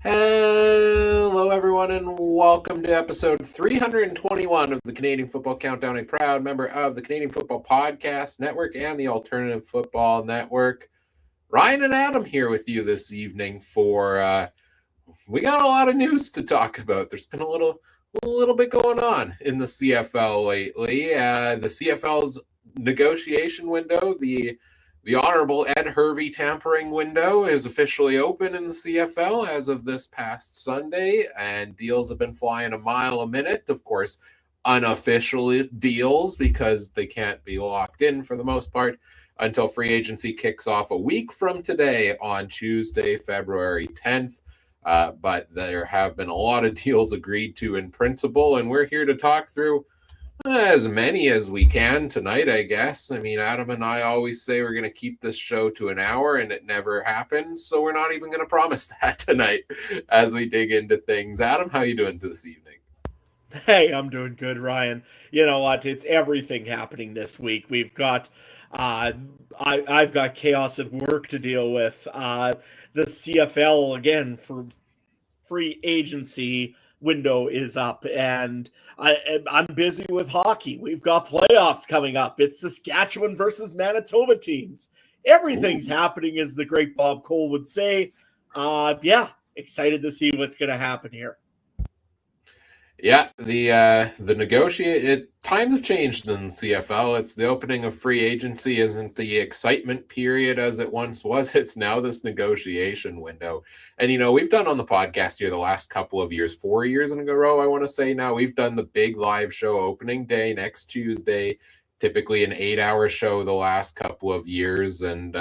Hello, everyone, and welcome to episode 321 of the Canadian Football Countdown, a proud member of the Canadian Football Podcast Network and the Alternative Football Network. Ryan and Adam here with you this evening for we got a lot of news to talk about. There's been a little bit going on in the CFL lately. The CFL's negotiation window, the Honorable Ed Hervey tampering window is officially open in the CFL as of this past Sunday, and deals have been flying a mile a minute. Of course, unofficial deals because they can't be locked in for the most part until free agency kicks off a week from today on Tuesday, February 10th. But there have been a lot of deals agreed to in principle, and we're here to talk through as many as we can tonight, I guess. I mean, Adam and I always say we're going to keep this show to an hour, and it never happens. So we're not even going to promise that tonight as we dig into things. Adam, how are you doing this evening? Hey, I'm doing good, Ryan. You know what? It's everything happening this week. We've got, I've got chaos at work to deal with. The CFL again for free agency window is up, and I'm busy with hockey. We've got playoffs coming up. It's Saskatchewan versus Manitoba teams. Everything's happening, as the great Bob Cole would say. Yeah, excited to see what's going to happen here. Yeah, the negotiate times have changed in the CFL. It's the opening of free agency isn't the excitement period as it once was. It's now this negotiation window. And we've done on the podcast here the last couple of years, 4 years in a row, I want to say now, we've done the big live show opening day next Tuesday, typically an 8-hour show the last couple of years. And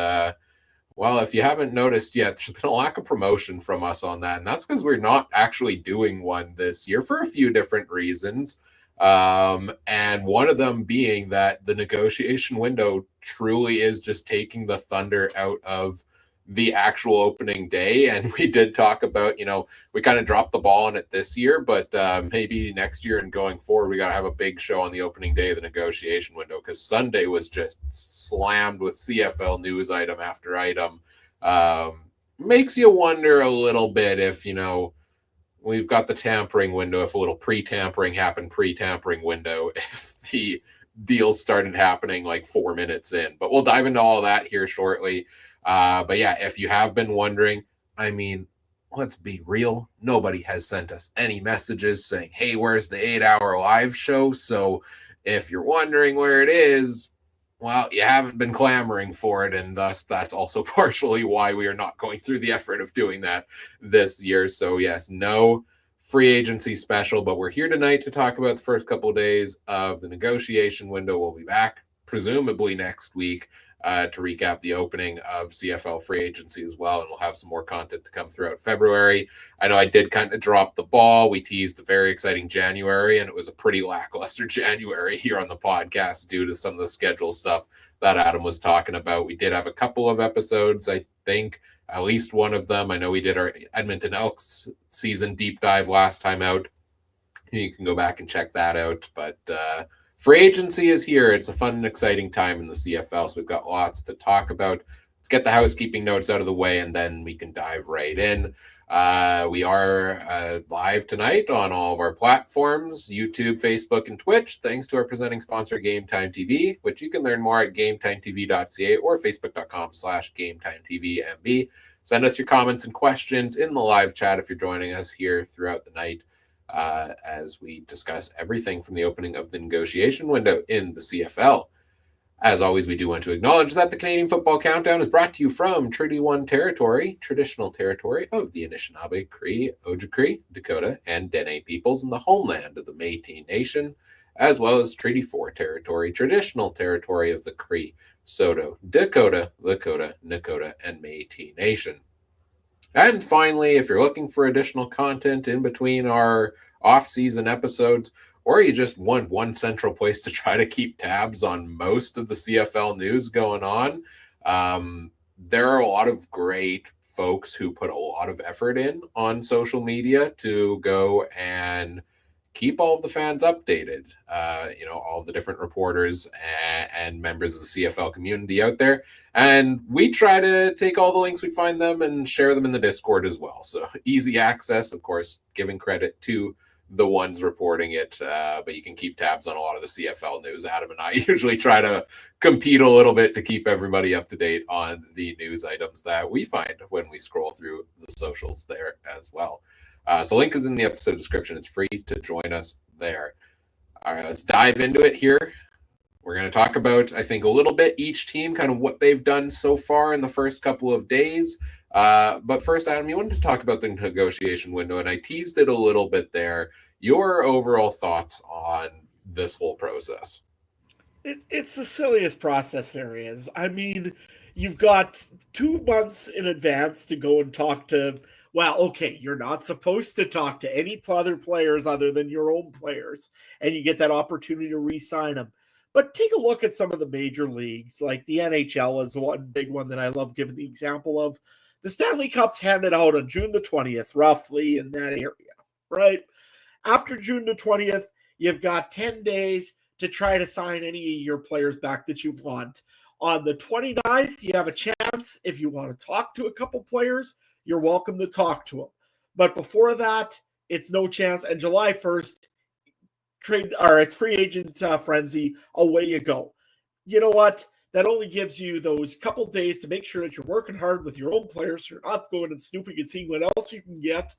well, if you haven't noticed yet, there's been a lack of promotion from us on that. And that's because we're not actually doing one this year for a few different reasons. And one of them being that the negotiation window truly is just taking the thunder out of the actual opening day. And we did talk about, we kind of dropped the ball on it this year, but maybe next year and going forward, we got to have a big show on the opening day of the negotiation window, because Sunday was just slammed with CFL news item after item. Makes you wonder a little bit if, we've got the tampering window, if a little pre-tampering happened pre-tampering window, if the deals started happening like 4 minutes in. But we'll dive into all that here shortly. But yeah, if you have been wondering, I mean, let's be real. Nobody has sent us any messages saying, hey, where's the 8-hour live show? So if you're wondering where it is, well, you haven't been clamoring for it. And thus, that's also partially why we are not going through the effort of doing that this year. So yes, no free agency special, but we're here tonight to talk about the first couple of days of the negotiation window. We'll be back presumably next week to recap the opening of CFL free agency as well, and we'll have some more content to come throughout February. I know I did kind of drop the ball. We teased a very exciting January, and it was a pretty lackluster January here on the podcast due to some of the schedule stuff that Adam was talking about. We did have a couple of episodes, I think, at least one of them. I know we did our Edmonton Elks season deep dive last time out. You can go back and check that out, but free agency is here. It's a fun and exciting time in the CFL, so we've got lots to talk about. Let's get the housekeeping notes out of the way, and then we can dive right in. We are live tonight on all of our platforms, YouTube, Facebook, and Twitch, thanks to our presenting sponsor, Game Time TV, which you can learn more at GameTimeTV.ca or Facebook.com/GameTimeTVMB. Send us your comments and questions in the live chat if you're joining us here throughout the night, as we discuss everything from the opening of the negotiation window in the CFL. As always, we do want to acknowledge that the Canadian Football Countdown is brought to you from Treaty 1 territory, traditional territory of the Anishinaabe, Cree, Ojibwe, Dakota, and Dene peoples, and the homeland of the Métis Nation, as well as Treaty 4 territory, traditional territory of the Cree, Saulteaux, Dakota, Lakota, Nakota, and Métis Nation. And finally, if you're looking for additional content in between our off-season episodes, or you just want one central place to try to keep tabs on most of the CFL news going on, there are a lot of great folks who put a lot of effort in on social media to go and keep all of the fans updated. All of the different reporters and members of the CFL community out there. And we try to take all the links we find them and share them in the Discord as well. So easy access, of course, giving credit to the ones reporting it, but you can keep tabs on a lot of the CFL news. Adam and I usually try to compete a little bit to keep everybody up to date on the news items that we find when we scroll through the socials there as well. So link is in the episode description. It's free to join us there. All right, let's dive into it here. We're going to talk about, I think, a little bit each team, kind of what they've done so far in the first couple of days. But first, Adam, you wanted to talk about the negotiation window, and I teased it a little bit there. Your overall thoughts on this whole process? It's the silliest process there is. I mean, you've got 2 months in advance to go and talk to. Well, okay, you're not supposed to talk to any other players other than your own players, and you get that opportunity to re-sign them. But take a look at some of the major leagues, like the NHL is one big one that I love giving the example of. The Stanley Cup's handed out on June the 20th, roughly in that area, right? After June the 20th, you've got 10 days to try to sign any of your players back that you want. On the 29th, you have a chance, if you want to talk to a couple players, you're welcome to talk to them. But before that, it's no chance. And July 1st, it's free agent frenzy. Away you go. You know what? That only gives you those couple days to make sure that you're working hard with your own players. You're not going and snooping and seeing what else you can get.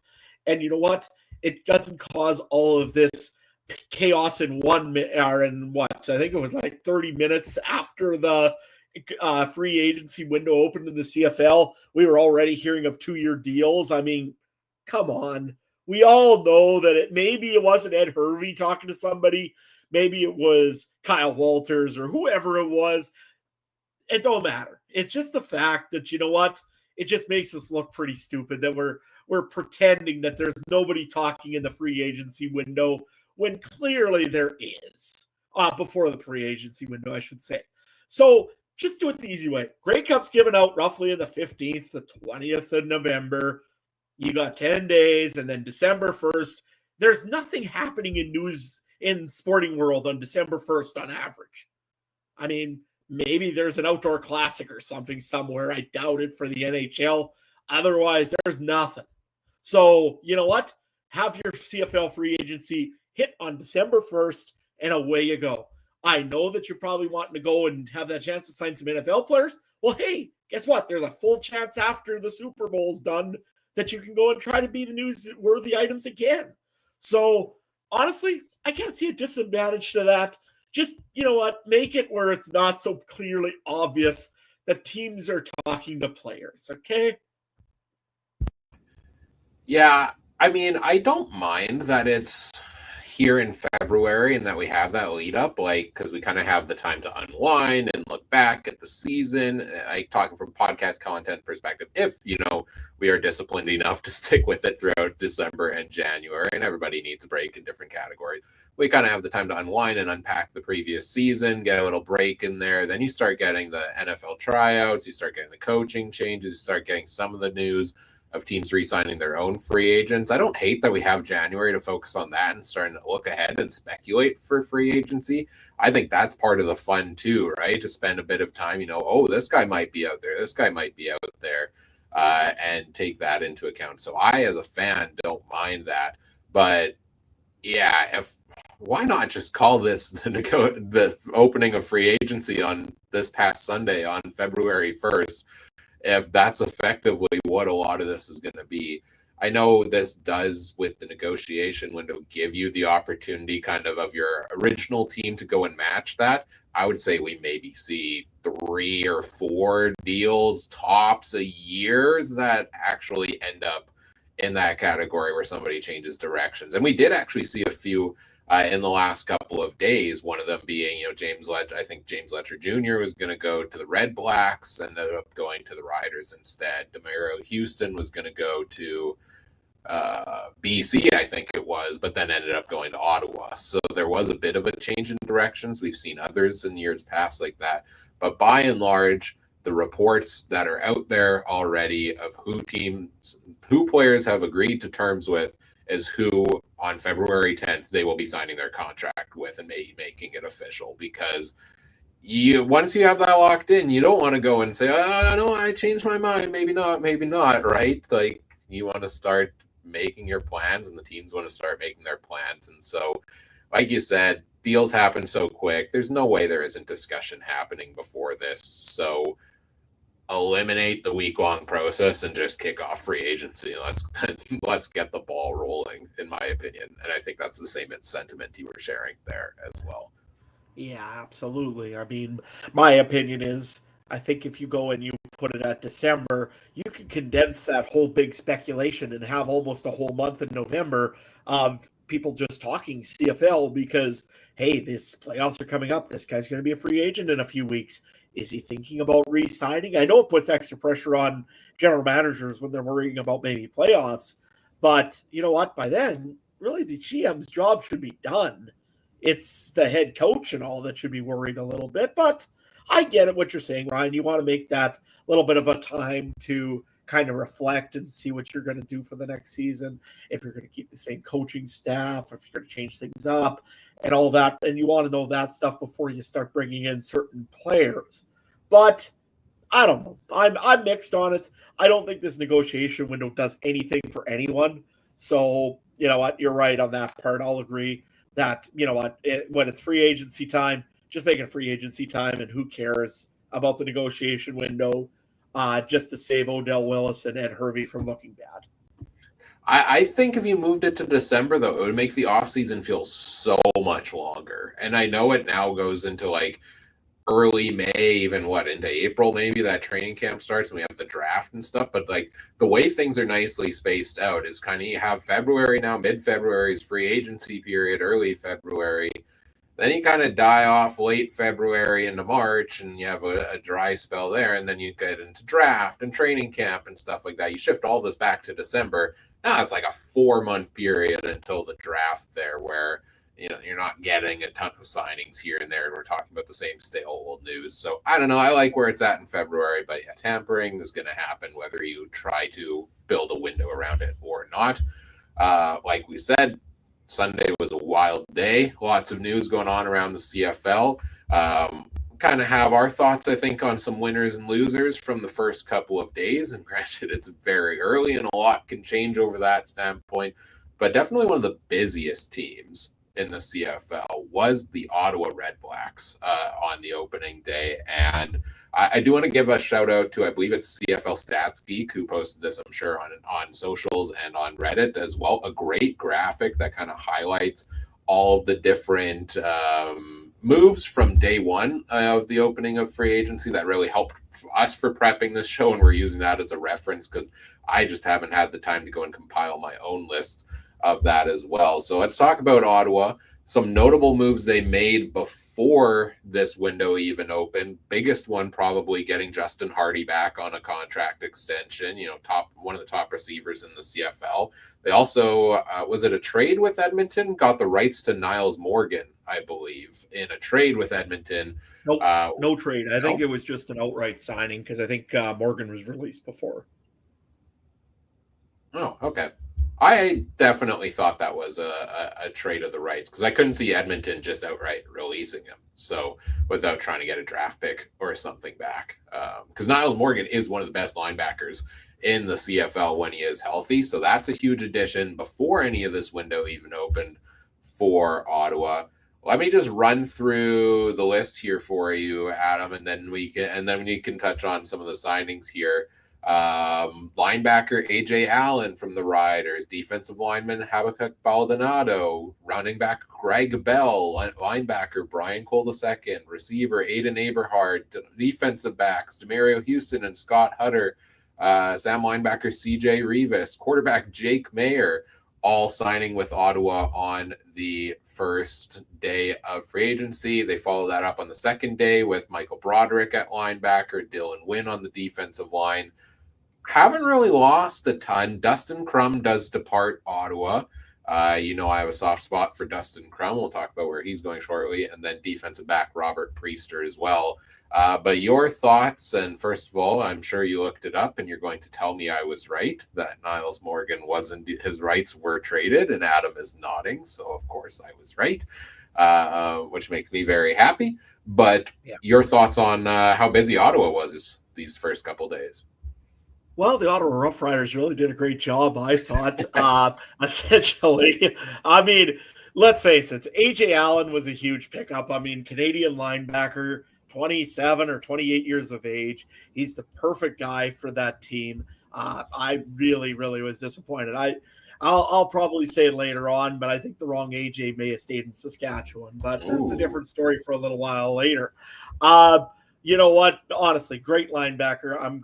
And you know what? It doesn't cause all of this chaos in 1 minute, or in what? I think it was like 30 minutes after the free agency window opened in the CFL. We were already hearing of 2-year deals. I mean, come on. We all know that maybe it wasn't Ed Hervey talking to somebody. Maybe it was Kyle Walters or whoever it was. It don't matter. It's just the fact that, you know what? It just makes us look pretty stupid that we're pretending that there's nobody talking in the free agency window when clearly there is. Before the free agency window, I should say. So just do it the easy way. Grey Cup's given out roughly on the 15th, the 20th of November. You got 10 days, and then December 1st. There's nothing happening in news in sporting world on December 1st on average. I mean, maybe there's an outdoor classic or something somewhere. I doubt it for the NHL. Otherwise, there's nothing. So, you know what? Have your CFL free agency hit on December 1st, and away you go. I know that you're probably wanting to go and have that chance to sign some NFL players. Well, hey, guess what? There's a full chance after the Super Bowl's done that you can go and try to be the newsworthy items again. So, honestly, I can't see a disadvantage to that. Just, you know what? Make it where it's not so clearly obvious that teams are talking to players, okay? Yeah, I mean, I don't mind that it's here in February and that we have that lead up, like, because we kind of have the time to unwind and look back at the season. Like, talking from podcast content perspective, if we are disciplined enough to stick with it throughout December and January, and everybody needs a break in different categories, we kind of have the time to unwind and unpack the previous season, get a little break in there. Then you start getting the NFL tryouts, you start getting the coaching changes, you start getting some of the news of teams re-signing their own free agents. I don't hate that we have January to focus on that and starting to look ahead and speculate for free agency. I think that's part of the fun too, right? To spend a bit of time, this guy might be out there, this guy might be out there, and take that into account. So I, as a fan, don't mind that. But yeah, why not just call this the opening of free agency on this past Sunday on February 1st? If that's effectively what a lot of this is going to be. I know this does, with the negotiation window, give you the opportunity kind of your original team to go and match that. I would say we maybe see 3 or 4 deals tops a year that actually end up in that category where somebody changes directions. And we did actually see a few in the last couple of days, one of them being, James Letcher. I think James Letcher Jr. was going to go to the Red Blacks, ended up going to the Riders instead. Demiro Houston was going to go to BC, I think it was, but then ended up going to Ottawa. So there was a bit of a change in directions. We've seen others in years past like that. But by and large, the reports that are out there already of who players have agreed to terms with is who on February 10th, they will be signing their contract with and making it official, because once you have that locked in, you don't want to go and say, oh, no, I changed my mind. Maybe not, right? Like, you want to start making your plans, and the teams want to start making their plans. And so, like you said, deals happen so quick. There's no way there isn't discussion happening before this. So eliminate the week-long process and just kick off free agency. Let's get the ball rolling, in my opinion. And I think that's the same sentiment you were sharing there as well. Yeah, absolutely. I mean, my opinion is I think if you go and you put it at December, you can condense that whole big speculation and have almost a whole month in November of people just talking CFL because, hey, this playoffs are coming up. This guy's going to be a free agent in a few weeks. Is he thinking about re signing? I know it puts extra pressure on general managers when they're worrying about maybe playoffs, but you know what? By then, really, the GM's job should be done. It's the head coach and all that should be worried a little bit. But I get it what you're saying, Ryan. You want to make that little bit of a time to kind of reflect and see what you're going to do for the next season. If you're going to keep the same coaching staff, if you're going to change things up and all that. And you want to know that stuff before you start bringing in certain players. But I don't know. I'm mixed on it. I don't think this negotiation window does anything for anyone. So, you know what? You're right on that part. I'll agree that, you know what, when it's free agency time, just make it free agency time, and who cares about the negotiation window, just to save Odell Willis and Ed Hervey from looking bad. I think if you moved it to December, though, it would make the offseason feel so much longer. And I know it now goes into like early May, even into April, maybe that training camp starts and we have the draft and stuff. But like the way things are nicely spaced out is kind of, you have February now, mid-February is free agency period, early February. Then you kind of die off late February into March, and you have a dry spell there. And then you get into draft and training camp and stuff like that. You shift all this back to December. Now it's like a 4-month period until the draft there, where you're not getting a ton of signings here and there, and we're talking about the same stale old news. So I don't know. I like where it's at in February, but yeah, tampering is going to happen whether you try to build a window around it or not. Like we said, Sunday was a wild day. Lots of news going on around the CFL. Kind of have our thoughts, I think, on some winners and losers from the first couple of days. And granted, it's very early and a lot can change over that standpoint. But definitely one of the busiest teams in the CFL was the Ottawa Red Blacks on the opening day. And I do want to give a shout out to, I believe it's CFL Stats Geek, who posted this, I'm sure, on socials and on Reddit as well. A great graphic that kind of highlights all of the different moves from day one of the opening of free agency that really helped us for prepping this show. And we're using that as a reference because I just haven't had the time to go and compile my own list of that as well. So let's talk about Ottawa. Some notable moves they made before this window even opened. Biggest one probably getting Justin Hardy back on a contract extension, one of the top receivers in the CFL. They also, was it a trade with Edmonton? Got the rights to Niles Morgan, I believe, in a trade with Edmonton. Nope, no trade. I think it was just an outright signing because I think Morgan was released before. Oh, okay. I definitely thought that was a trade of the rights because I couldn't see Edmonton just outright releasing him. So without trying to get a draft pick or something back, because Niles Morgan is one of the best linebackers in the CFL when he is healthy. So that's a huge addition before any of this window even opened for Ottawa. Let me just run through the list here for you, Adam, and then we can touch on some of the signings here. Linebacker AJ Allen from the Riders, defensive lineman Habakkuk Baldonado, running back Greg Bell, linebacker Brian Cole II, receiver Aiden Eberhard, defensive backs Demario Houston and Scott Hutter, Sam linebacker CJ Rivas, quarterback Jake Mayer, all signing with Ottawa on the first day of free agency. They follow that up on the second day with Michael Broderick at linebacker, Dylan Wynn on the defensive line. Haven't really lost a ton. Dustin Crum does depart Ottawa. I have a soft spot for Dustin Crum. We'll talk about where he's going shortly, and then defensive back Robert Priester as well. But your thoughts, and first of all, I'm sure you looked it up and you're going to tell me I was right, that Niles Morgan wasn't, his rights were traded, and Adam is nodding. So, of course, I was right, which makes me very happy. But your thoughts on how busy Ottawa was these first couple days? Well, the Ottawa Rough Riders really did a great job, I thought. Essentially, I mean, let's face it, AJ Allen was a huge pickup. I mean, Canadian linebacker, 27 or 28 years of age. He's the perfect guy for that team. I really, really was disappointed. I'll probably say it later on, but I think the wrong AJ may have stayed in Saskatchewan. But that's a different story for a little while later. You know what? Honestly, great linebacker.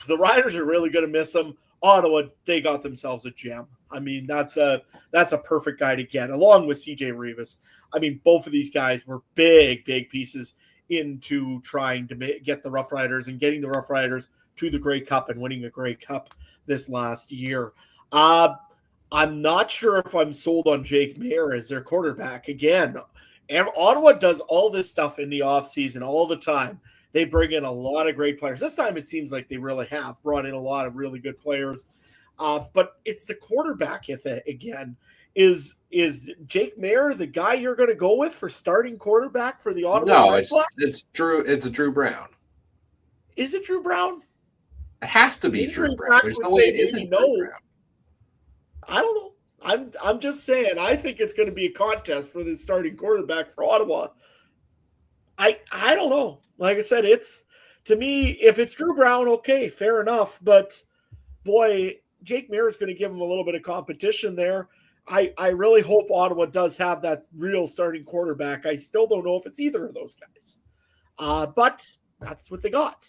The Riders are really going to miss him. Ottawa, they got themselves a gem. I mean, that's a perfect guy to get, along with CJ Rivas. I mean, both of these guys were big pieces into trying to get the Rough Riders and getting the Rough Riders to the Grey Cup and winning a Grey Cup this last year. I'm not sure if I'm sold on Jake Maier as their quarterback. Again, Ottawa does all this stuff in the offseason all the time. They bring in a lot of great players. This time it seems like they really have brought in a lot of really good players. But it's the quarterback again. Is Jake Maier the guy you're going to go with for starting quarterback for the Ottawa? No, it's Drew Brown. Is it Drew Brown? It has to be Drew Brown. There's no way it isn't Drew Brown. I don't know. I'm just saying. I think it's going to be a contest for the starting quarterback for Ottawa. I don't know. Like I said, it's, to me, if it's Drew Brown, okay, fair enough. But boy, Jake Maier is going to give him a little bit of competition there. I really hope Ottawa does have that real starting quarterback. I still don't know if it's either of those guys. But that's what they got.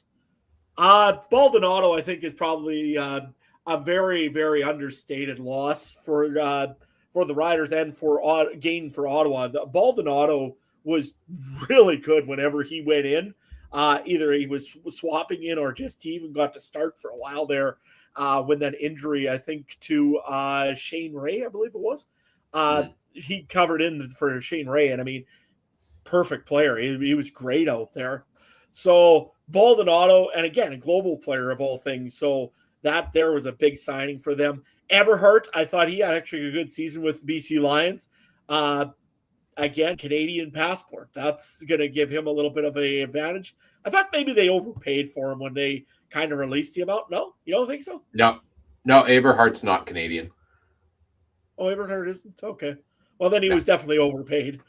Baldonado, I think, is probably a very, very understated loss for the Riders and for gain for Ottawa. Baldonado was really good whenever he went in. Either he was swapping in or just he even got to start for a while there when that injury, I think, to Shane Ray, I believe it was. He covered in for Shane Ray. And I mean, perfect player. He was great out there. So Baldonado, and again, a global player of all things. So that there was a big signing for them. Eberhardt, I thought he had actually a good season with the BC Lions. Again, Canadian passport. That's going to give him a little bit of an advantage. I thought maybe they overpaid for him when they kind of released the amount. No? You don't think so? No, Eberhardt's not Canadian. Oh, Eberhardt isn't? Okay. Well, then he was definitely overpaid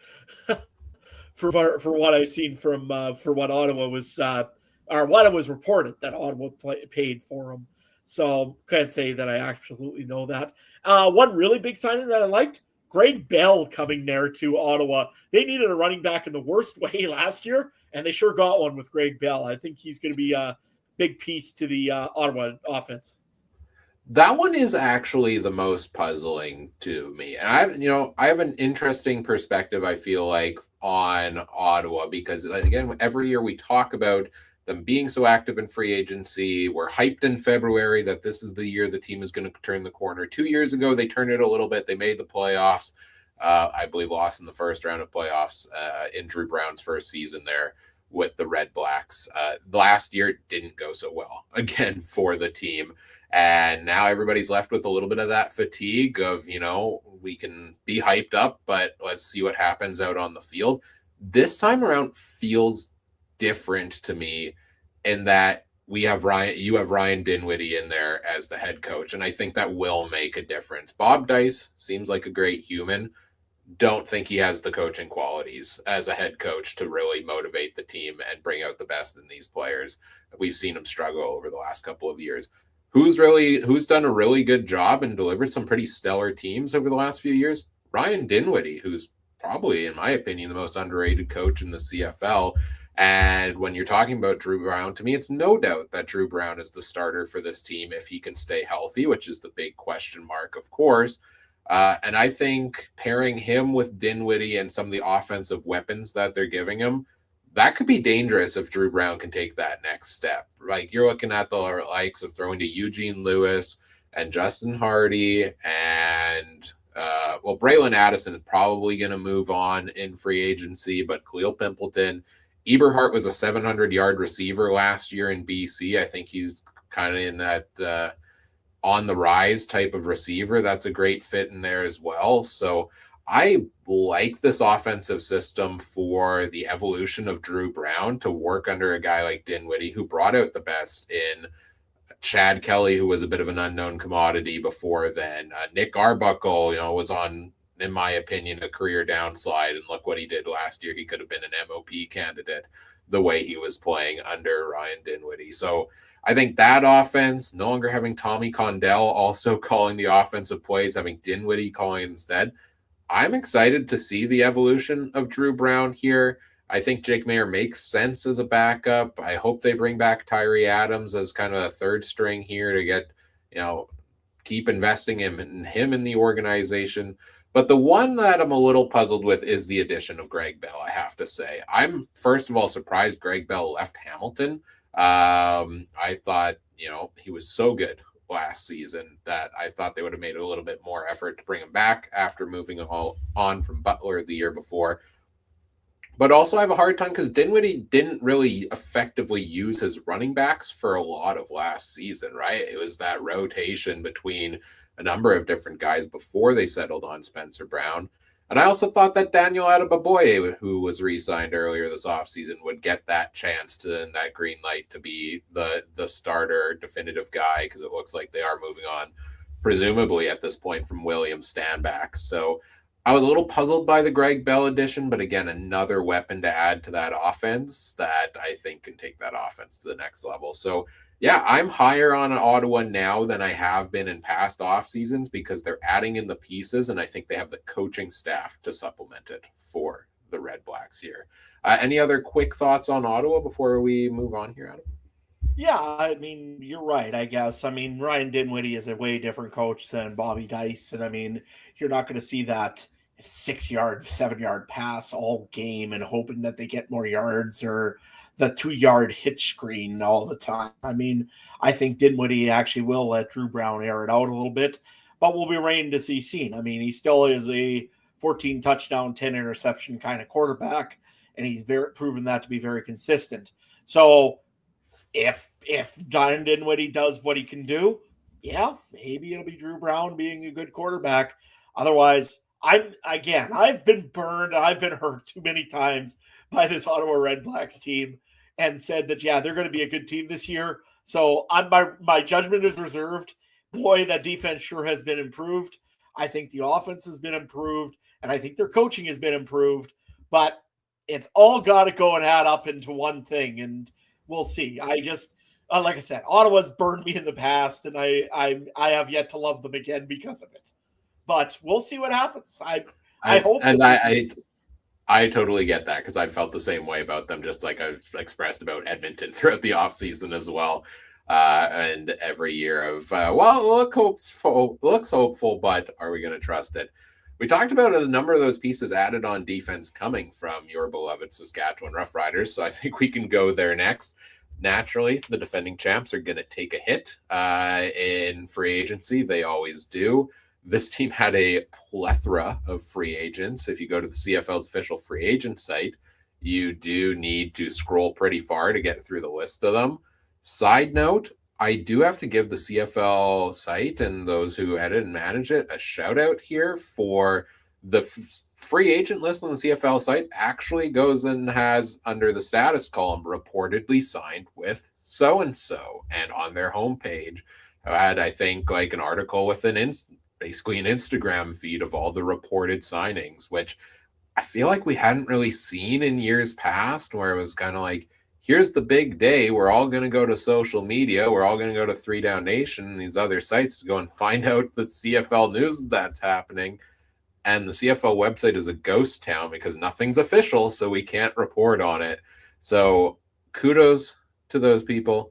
for what I've seen from for what Ottawa was or what it was reported that Ottawa paid for him. So can't say that I absolutely know that. One really big signing that I liked, Greg Bell coming there to Ottawa. They needed a running back in the worst way last year, and they sure got one with Greg Bell. I think he's going to be a big piece to the Ottawa offense. That one is actually the most puzzling to me. And I have an interesting perspective, I feel like, on Ottawa, because again, every year we talk about them being so active in free agency. We're hyped in February that this is the year the team is going to turn the corner. 2 years ago, they turned it a little bit. They made the playoffs. I believe lost in the first round of playoffs in Drew Brown's first season there with the Red Blacks. Last year didn't go so well, again, for the team. And now everybody's left with a little bit of that fatigue of, we can be hyped up, but let's see what happens out on the field. This time around feels different to me in that you have Ryan Dinwiddie in there as the head coach, and I think that will make a difference. Bob Dice seems like a great human. Don't think he has the coaching qualities as a head coach to really motivate the team and bring out the best in these players. We've seen him struggle over the last couple of years. Who's done a really good job and delivered some pretty stellar teams over the last few years? Ryan Dinwiddie, who's probably, in my opinion, the most underrated coach in the CFL. And when you're talking about Drew Brown, to me, it's no doubt that Drew Brown is the starter for this team if he can stay healthy, which is the big question mark, of course. And I think pairing him with Dinwiddie and some of the offensive weapons that they're giving him, that could be dangerous if Drew Brown can take that next step. Like, you're looking at the likes of throwing to Eugene Lewis and Justin Hardy and Braylon Addison is probably going to move on in free agency, but Khalil Pimpleton, Eberhardt was a 700-yard receiver last year in BC. I think he's kind of in that on the rise type of receiver. That's a great fit in there as well. So I like this offensive system for the evolution of Drew Brown to work under a guy like Dinwiddie, who brought out the best in Chad Kelly, who was a bit of an unknown commodity before then. Nick Arbuckle, was on, in my opinion, a career downslide. And look what he did last year. He could have been an MOP candidate the way he was playing under Ryan Dinwiddie. So I think that offense, no longer having Tommy Condell also calling the offensive plays, having Dinwiddie calling instead, I'm excited to see the evolution of Drew Brown here. I think Jake Mayer makes sense as a backup. I hope they bring back Tyree Adams as kind of a third string here to get, keep investing in him in the organization. But the one that I'm a little puzzled with is the addition of Greg Bell, I have to say. I'm, first of all, surprised Greg Bell left Hamilton. I thought, he was so good last season that I thought they would have made a little bit more effort to bring him back after moving on from Butler the year before. But also I have a hard time because Dinwiddie didn't really effectively use his running backs for a lot of last season, right? It was that rotation between a number of different guys before they settled on Spencer Brown. And I also thought that Daniel Adebaboye, who was re-signed earlier this offseason, would get that chance to, in that green light, to be the starter definitive guy, because it looks like they are moving on, presumably at this point, from William Stanback. So I was a little puzzled by the Greg Bell addition, but again, another weapon to add to that offense that I think can take that offense to the next level. So yeah, I'm higher on Ottawa now than I have been in past off seasons because they're adding in the pieces, and I think they have the coaching staff to supplement it for the Red Blacks here. Any other quick thoughts on Ottawa before we move on here, Adam? Yeah, I mean, you're right, I guess. I mean, Ryan Dinwiddie is a way different coach than Bobby Dice. And I mean, you're not going to see that 6-yard, 7-yard pass all game and hoping that they get more yards or the 2-yard hitch screen all the time. I mean, I think Dinwiddie actually will let Drew Brown air it out a little bit, but we'll be waiting to see seen. I mean, he still is a 14 touchdown, 10 interception kind of quarterback, and he's proven that to be very consistent. So if John Dinwiddie does what he can do, yeah, maybe it'll be Drew Brown being a good quarterback. Otherwise, I've been burned. I've been hurt too many times by this Ottawa Red Blacks team and said that, yeah, they're going to be a good team this year. So my judgment is reserved. Boy, that defense sure has been improved. I think the offense has been improved, and I think their coaching has been improved. But it's all got to go and add up into one thing, and we'll see. I just, like I said, Ottawa's burned me in the past, and I have yet to love them again because of it. But we'll see what happens. I hope. And I totally get that because I felt the same way about them, just like I've expressed about Edmonton throughout the offseason as well. And every year of, looks hopeful, but are we going to trust it? We talked about a number of those pieces added on defense coming from your beloved Saskatchewan Roughriders, so I think we can go there next. Naturally, the defending champs are going to take a hit in free agency. They always do. This team had a plethora of free agents. If you go to the CFL's official free agent site, you do need to scroll pretty far to get through the list of them. Side note, I do have to give the CFL site and those who edit and manage it a shout out here for the free agent list on the CFL site actually goes and has under the status column reportedly signed with so-and-so. And on their homepage had, I think, like an article with basically an Instagram feed of all the reported signings, which I feel like we hadn't really seen in years past, where it was kind of like, here's the big day. We're all going to go to social media. We're all going to go to 3 Down Nation and these other sites to go and find out the CFL news that's happening. And the CFL website is a ghost town because nothing's official, so we can't report on it. So kudos to those people.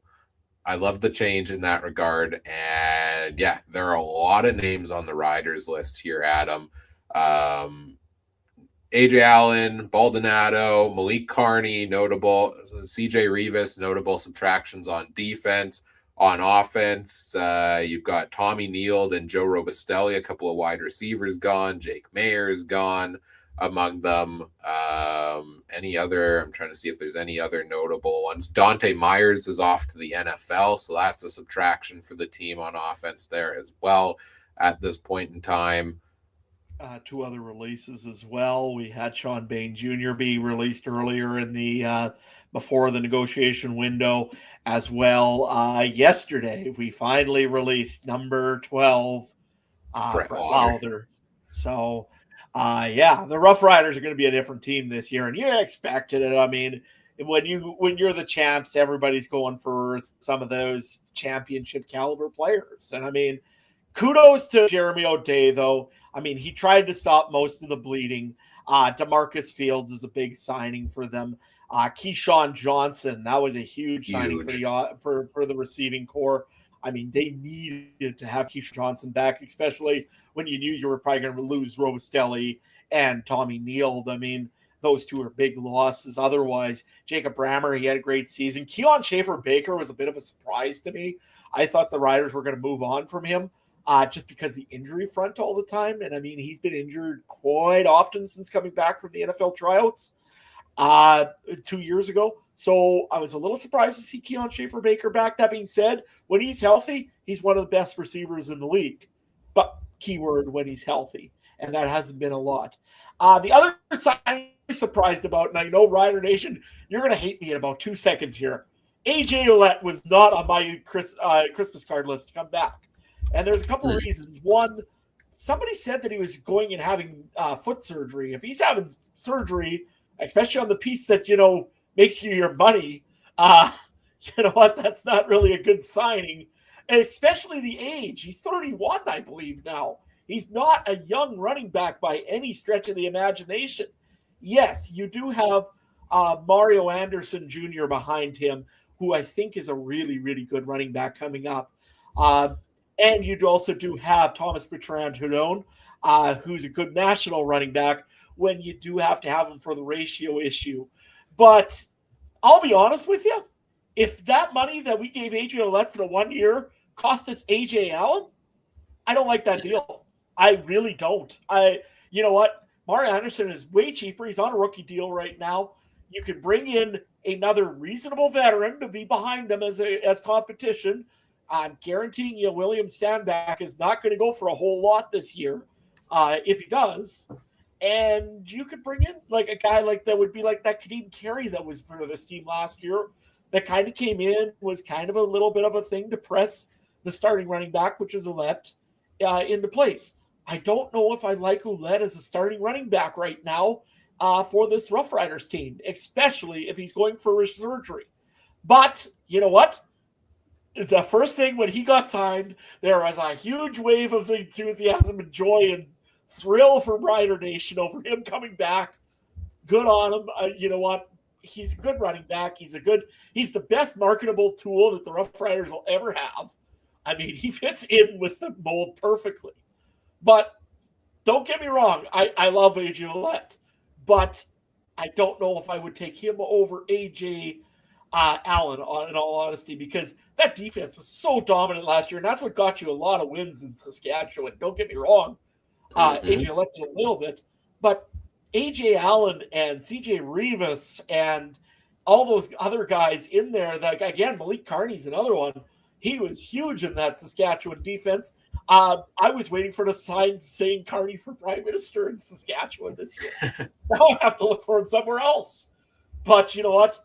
I love the change in that regard. And yeah, there are a lot of names on the riders list here, Adam. AJ Allen, Baldonado, Malik Carney, notable. CJ Rivas, notable subtractions on defense. On offense, you've got Tommy Neild and Joe Robustelli, a couple of wide receivers gone. Jake Mayer's gone among them. Any other? I'm trying to see if there's any other notable ones. Dante Myers is off to the NFL, so that's a subtraction for the team on offense there as well at this point in time. Two other releases as well. We had Sean Bain Jr. be released earlier in the before the negotiation window as well. Yesterday, we finally released number 12, Brett Brett Lauder. Lauder. So, the Rough Riders are going to be a different team this year, and you expected it. I mean, when you're the champs, everybody's going for some of those championship caliber players, and I mean, kudos to Jeremy O'Day, though. I mean, he tried to stop most of the bleeding. DeMarcus Fields is a big signing for them. Keyshawn Johnson, that was a huge signing for the receiving core. I mean, they needed to have Keyshawn Johnson back, especially when you knew you were probably going to lose Robustelli and Tommy Neild. I mean, those two are big losses. Otherwise, Jacob Brammer, he had a great season. Keon Schaefer-Baker was a bit of a surprise to me. I thought the Riders were going to move on from him. Just because the injury front all the time. And I mean, he's been injured quite often since coming back from the NFL tryouts 2 years ago. So I was a little surprised to see Keon Schaefer-Baker back. That being said, when he's healthy, he's one of the best receivers in the league. But keyword, when he's healthy. And that hasn't been a lot. The other side I'm surprised about, and I know Rider Nation, you're going to hate me in about 2 seconds here. AJ Ouellette was not on my Christmas card list to come back. And there's a couple of reasons. One, somebody said that he was going and having foot surgery. If he's having surgery, especially on the piece that, makes you your money, you know what? That's not really a good signing. And especially the age. He's 31, I believe, now. He's not a young running back by any stretch of the imagination. Yes, you do have Mario Anderson Jr. behind him, who I think is a really, really good running back coming up. And you also do have Thomas Bertrand-Hudon, who's a good national running back when you do have to have him for the ratio issue. But I'll be honest with you. If that money that we gave AJ Ouellette for the 1 year cost us AJ Allen, I don't like that deal. I really don't. You know what? Mario Anderson is way cheaper. He's on a rookie deal right now. You can bring in another reasonable veteran to be behind him as competition. I'm guaranteeing you William Stanback is not going to go for a whole lot this year if he does. And you could bring in like a guy like that would be like that Kadeem Carey that was for this team last year that kind of came in, was kind of a little bit of a thing to press the starting running back, which is Ouellette, into place. I don't know if I like Ouellette as a starting running back right now for this Rough Riders team, especially if he's going for surgery. But you know what? The first thing when he got signed, there was a huge wave of enthusiasm and joy and thrill from Rider Nation over him coming back. Good on him. You know what? He's a good running back. He's the best marketable tool that the Rough Riders will ever have. I mean, he fits in with the mold perfectly. But don't get me wrong. I love AJ Ouellette, but I don't know if I would take him over AJ Allen, in all honesty, because that defense was so dominant last year, and that's what got you a lot of wins in Saskatchewan. Don't get me wrong. AJ Ouellette did a little bit, but AJ Allen and CJ Rivas and all those other guys in there, like again, Malik Carney's another one. He was huge in that Saskatchewan defense. I was waiting for the sign saying Carney for Prime Minister in Saskatchewan this year. Now I have to look for him somewhere else. But you know what?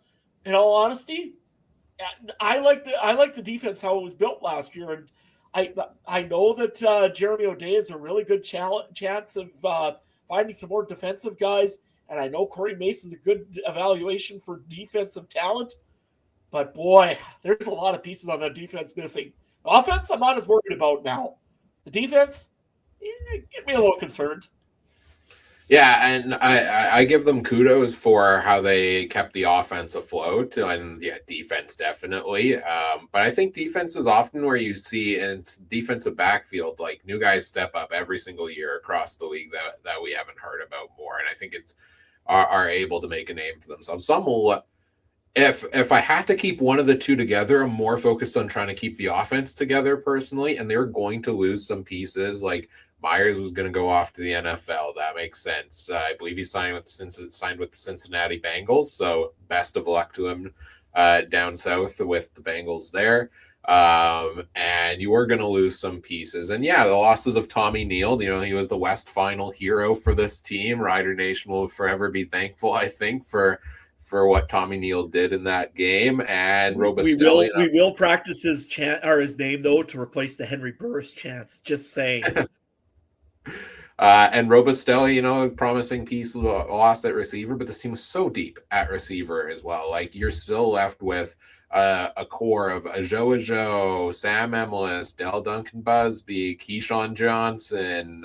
In all honesty, I like the defense how it was built last year, and I know that Jeremy O'Day is a really good chance of finding some more defensive guys, and I know Corey Mace is a good evaluation for defensive talent. But boy, there's a lot of pieces on that defense missing. Offense, I'm not as worried about now. The defense, get me a little concerned. Yeah, and I give them kudos for how they kept the offense afloat, and yeah, defense definitely. But I think defense is often where you see in defensive backfield, like new guys step up every single year across the league that we haven't heard about more, and I think it's are able to make a name for themselves. Some will If I had to keep one of the two together, I'm more focused on trying to keep the offense together personally, and they're going to lose some pieces. Like Myers was going to go off to the NFL. That makes sense. I believe he signed with the Cincinnati Bengals. So best of luck to him down south with the Bengals there. And you are going to lose some pieces. And yeah, the losses of Tommy Neal, he was the West Final hero for this team. Rider Nation will forever be thankful, I think, for what Tommy Neal did in that game. And Robustelli. We will practice his chant or his name though to replace the Henry Burris chants. Just saying. And Robustelli, promising piece lost at receiver, but this team was so deep at receiver as well. Like you're still left with a core of Ajo, Sam Emlis, Dell Duncan Busby, Keyshawn Johnson,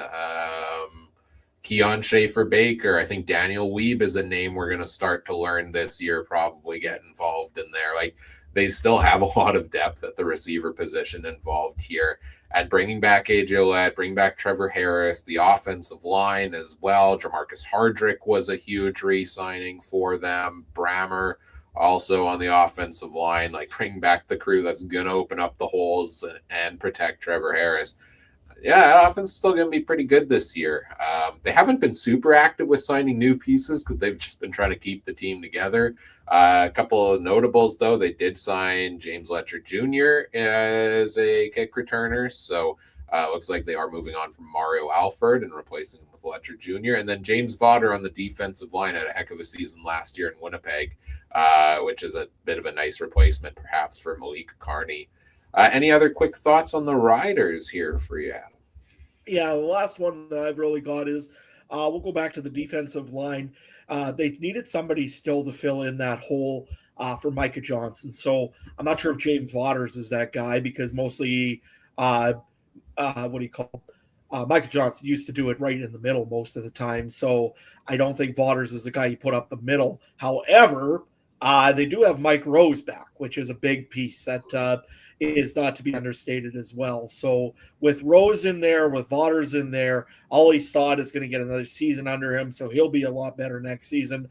Keon Schaefer Baker. I think Daniel Weeb is a name we're going to start to learn this year, probably get involved in there. Like they still have a lot of depth at the receiver position involved here. And bringing back AJ Ouellette, bring back Trevor Harris, the offensive line as well. Jamarcus Hardrick was a huge re-signing for them. Brammer also on the offensive line. Like bring back the crew that's going to open up the holes and protect Trevor Harris. Yeah, that offense is still going to be pretty good this year. They haven't been super active with signing new pieces because they've just been trying to keep the team together. A couple of notables, though, they did sign James Letcher Jr. as a kick returner. So looks like they are moving on from Mario Alford and replacing him with Letcher Jr. And then James Vaughter on the defensive line had a heck of a season last year in Winnipeg, which is a bit of a nice replacement perhaps for Malik Carney. Any other quick thoughts on the Riders here for you, Adam? Yeah, the last one that I've really got is we'll go back to the defensive line. They needed somebody still to fill in that hole for Micah Johnson. So I'm not sure if James Waters is that guy because mostly, Micah Johnson used to do it right in the middle most of the time. So I don't think Waters is the guy you put up the middle. However, they do have Mike Rose back, which is a big piece that is not to be understated as well. So with Rose in there, with Waters in there, Ollie Sod is going to get another season under him, so he'll be a lot better next season.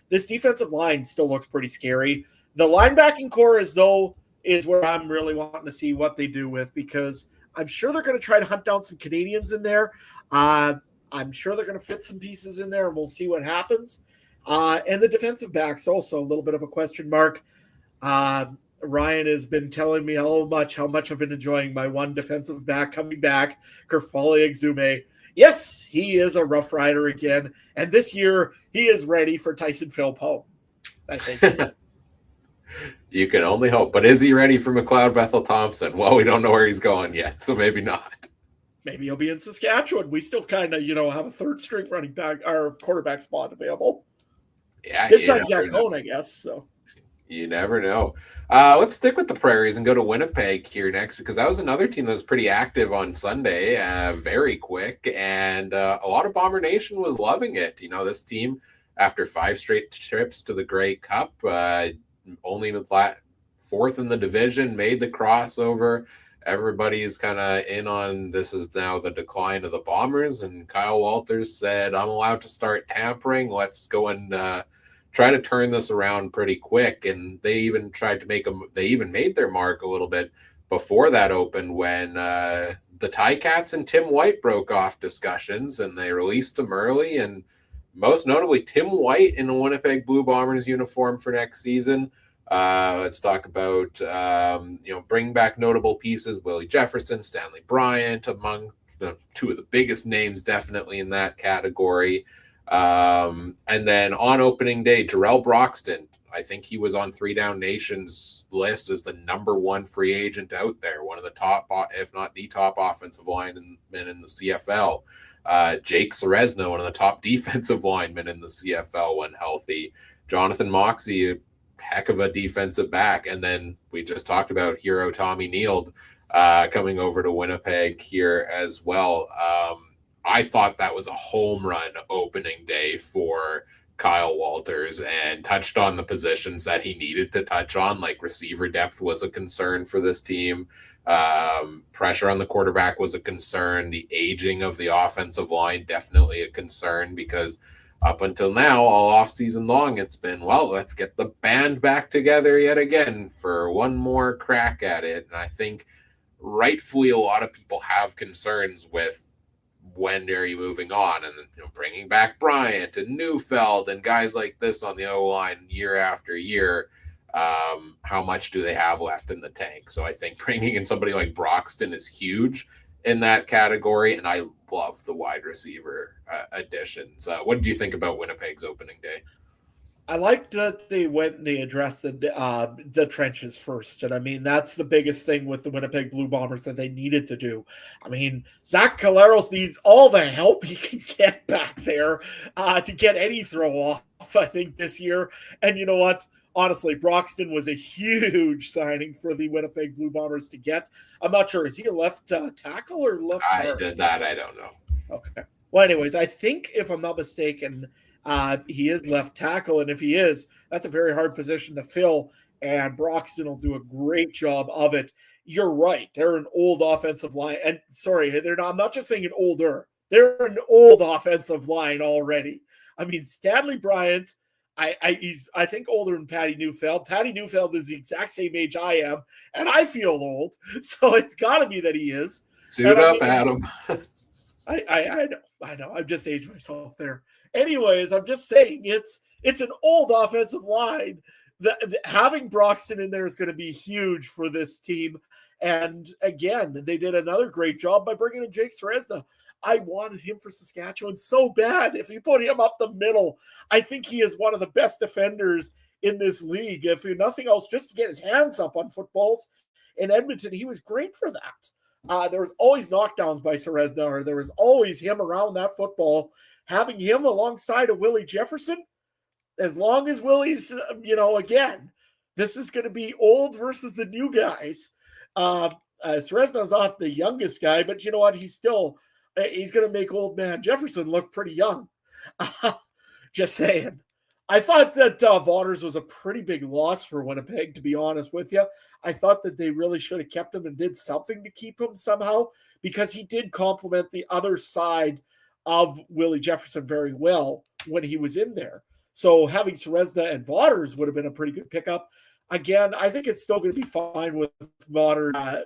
This defensive line still looks pretty scary. The linebacking core is where I'm really wanting to see what they do with because I'm sure they're going to try to hunt down some Canadians in there. I'm sure they're going to fit some pieces in there, and we'll see what happens. And the defensive backs also a little bit of a question mark. Ryan has been telling me how much I've been enjoying my one defensive back coming back, Kerfali Exume. Yes, he is a Rough Rider again, and this year he is ready for Tyson Philpott, I think. You can only hope. But is he ready for McLeod Bethel Thompson? Well, we don't know where he's going yet, so maybe not. Maybe he'll be in Saskatchewan. We still kind of, have a third string running back or quarterback spot available. Yeah, did sign Jack Cohn, I guess. So you never know. Let's stick with the Prairies and go to Winnipeg here next because that was another team that was pretty active on Sunday, very quick, and a lot of Bomber Nation was loving it. This team, after 5 straight trips to the Grey Cup, only fourth in the division, made the crossover. Everybody's kind of in on this is now the decline of the Bombers, and Kyle Walters said, I'm allowed to start tampering. Let's go and try to turn this around pretty quick. And they even tried to they even made their mark a little bit before that opened when the Ticats and Tim White broke off discussions and they released them early. And most notably, Tim White in a Winnipeg Blue Bombers uniform for next season. Let's talk about, bring back notable pieces. Willie Jefferson, Stanley Bryant, among the two of the biggest names definitely in that category. And then on opening day, Jarrell Broxton, I think he was on 3 Down Nation's list as the number 1 free agent out there, one of the top, if not the top offensive linemen in the CFL. Jake Ceresno, one of the top defensive linemen in the CFL when healthy. Jonathan Moxey, a heck of a defensive back. And then we just talked about hero Tommy Neal coming over to Winnipeg here as well. I thought that was a home run opening day for Kyle Walters and touched on the positions that he needed to touch on, like receiver depth was a concern for this team. Pressure on the quarterback was a concern. The aging of the offensive line, definitely a concern because Up until now, all off season long, it's been, well, let's get the band back together yet again for one more crack at it. And I think rightfully a lot of people have concerns with when are you moving on, and bringing back Bryant and Neufeld and guys like this on the O line year after year. How much do they have left in the tank? So I think bringing in somebody like Broxton is huge in that category, and I love the wide receiver additions. What do you think about Winnipeg's opening day? I like that they went and they addressed the trenches first. And I mean, that's the biggest thing with the Winnipeg Blue Bombers that they needed to do. I mean, Zach Caleros needs all the help he can get back there to get any throw off, I think, this year. And you know what? Honestly, Broxton was a huge signing for the Winnipeg Blue Bombers to get. I'm not sure. Is he a left tackle or left guard? I don't know. Okay. Well, anyways, I think if I'm not mistaken, he is left tackle, and if he is, that's a very hard position to fill, and Broxton will do a great job of it. You're right. They're an old offensive line, and sorry, they're not. I'm not just saying an older. They're an old offensive line already. I mean, Stanley Bryant, he's I think older than Patty Neufeld. Patty Neufeld is the exact same age I am, and I feel old, so it's got to be that he is. Suit up, Adam. I know. I've just aged myself there. Anyways, I'm just saying it's an old offensive line. Having Broxton in there is going to be huge for this team. And again, they did another great job by bringing in Jake Seresna. I wanted him for Saskatchewan so bad. If you put him up the middle, I think he is one of the best defenders in this league. If nothing else, just to get his hands up on footballs. In Edmonton, he was great for that. There was always knockdowns by Seresna, or there was always him around that football. Having him alongside of Willie Jefferson, as long as Willie's, again, this is going to be old versus the new guys. Seresna's not the youngest guy, but you know what? He's going to make old man Jefferson look pretty young. Just saying. I thought that Vaughters was a pretty big loss for Winnipeg, to be honest with you. I thought that they really should have kept him and did something to keep him somehow, because he did complement the other side of Willie Jefferson very well when he was in there. So having Seresna and Vaughters would have been a pretty good pickup. Again, I think it's still going to be fine with Seresna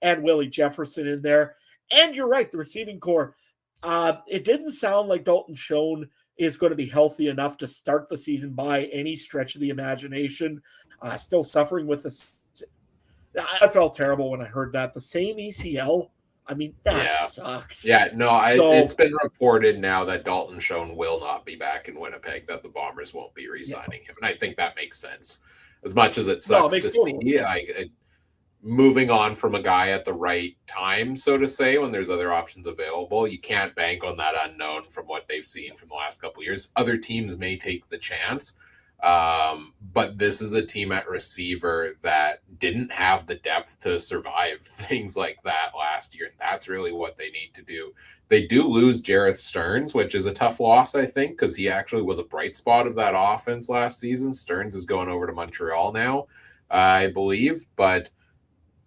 and Willie Jefferson in there. And you're right, the receiving core. It didn't sound like Dalton Schoen is going to be healthy enough to start the season by any stretch of the imagination. Still suffering with this. I felt terrible when I heard that. The same ACL. I mean, that sucks. Yeah, no, it's been reported now that Dalton Schoen will not be back in Winnipeg, that the Bombers won't be re-signing him. And I think that makes sense. As much as it sucks to see, moving on from a guy at the right time, so to say, when there's other options available, you can't bank on that unknown from what they've seen from the last couple of years. Other teams may take the chance. But this is a team at receiver that didn't have the depth to survive things like that last year. And that's really what they need to do. They do lose Jareth Stearns, which is a tough loss, I think, because he actually was a bright spot of that offense last season. Stearns is going over to Montreal now, I believe. But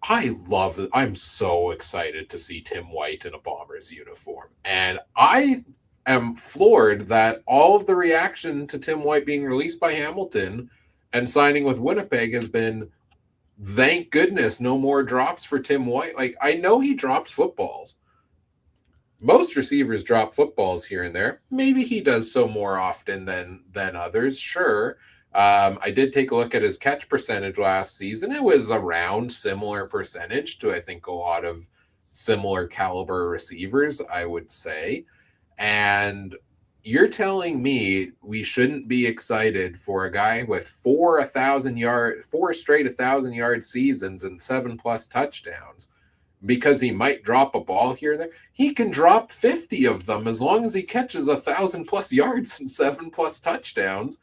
I'm so excited to see Tim White in a Bombers uniform. And I am floored that all of the reaction to Tim White being released by Hamilton and signing with Winnipeg has been, thank goodness, no more drops for Tim White. Like, I know he drops footballs. Most receivers drop footballs here and there. Maybe he does so more often than others, sure. I did take a look at his catch percentage last season. It was around similar percentage to, I think, a lot of similar caliber receivers, I would say. And you're telling me we shouldn't be excited for a guy with four straight 1,000-yard seasons and 7+ touchdowns because he might drop a ball here and there? He can drop 50 of them as long as he catches 1,000+ yards and 7+ touchdowns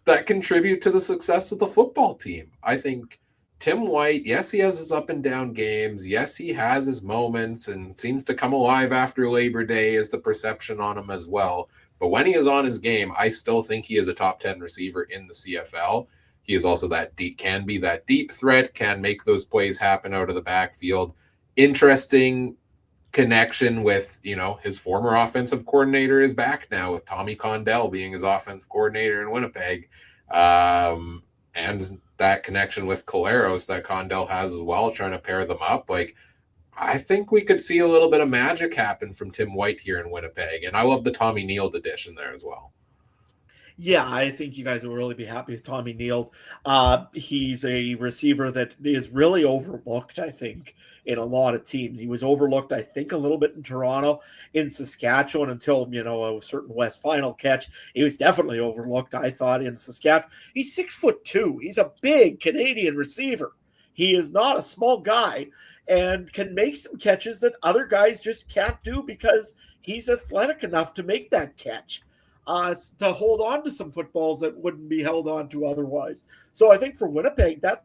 that contribute to the success of the football team. I think Tim White, yes, he has his up and down games. Yes, he has his moments and seems to come alive after Labor Day is the perception on him as well. But when he is on his game, I still think he is a top 10 receiver in the CFL. He is also can be that deep threat, can make those plays happen out of the backfield. Interesting connection with, his former offensive coordinator is back now with Tommy Condell being his offensive coordinator in Winnipeg. And that connection with Collaros that Condell has as well, trying to pair them up. Like, I think we could see a little bit of magic happen from Tim White here in Winnipeg. And I love the Tommy Neild addition there as well. Yeah, I think you guys will really be happy with Tommy Neild. He's a receiver that is really overlooked, I think, in a lot of teams. He was overlooked, I think, a little bit in Toronto, in Saskatchewan until, a certain West Final catch. He was definitely overlooked, I thought, in Saskatchewan. He's 6'2". He's a big Canadian receiver. He is not a small guy and can make some catches that other guys just can't do because he's athletic enough to make that catch. To hold on to some footballs that wouldn't be held on to otherwise. So I think for Winnipeg, that's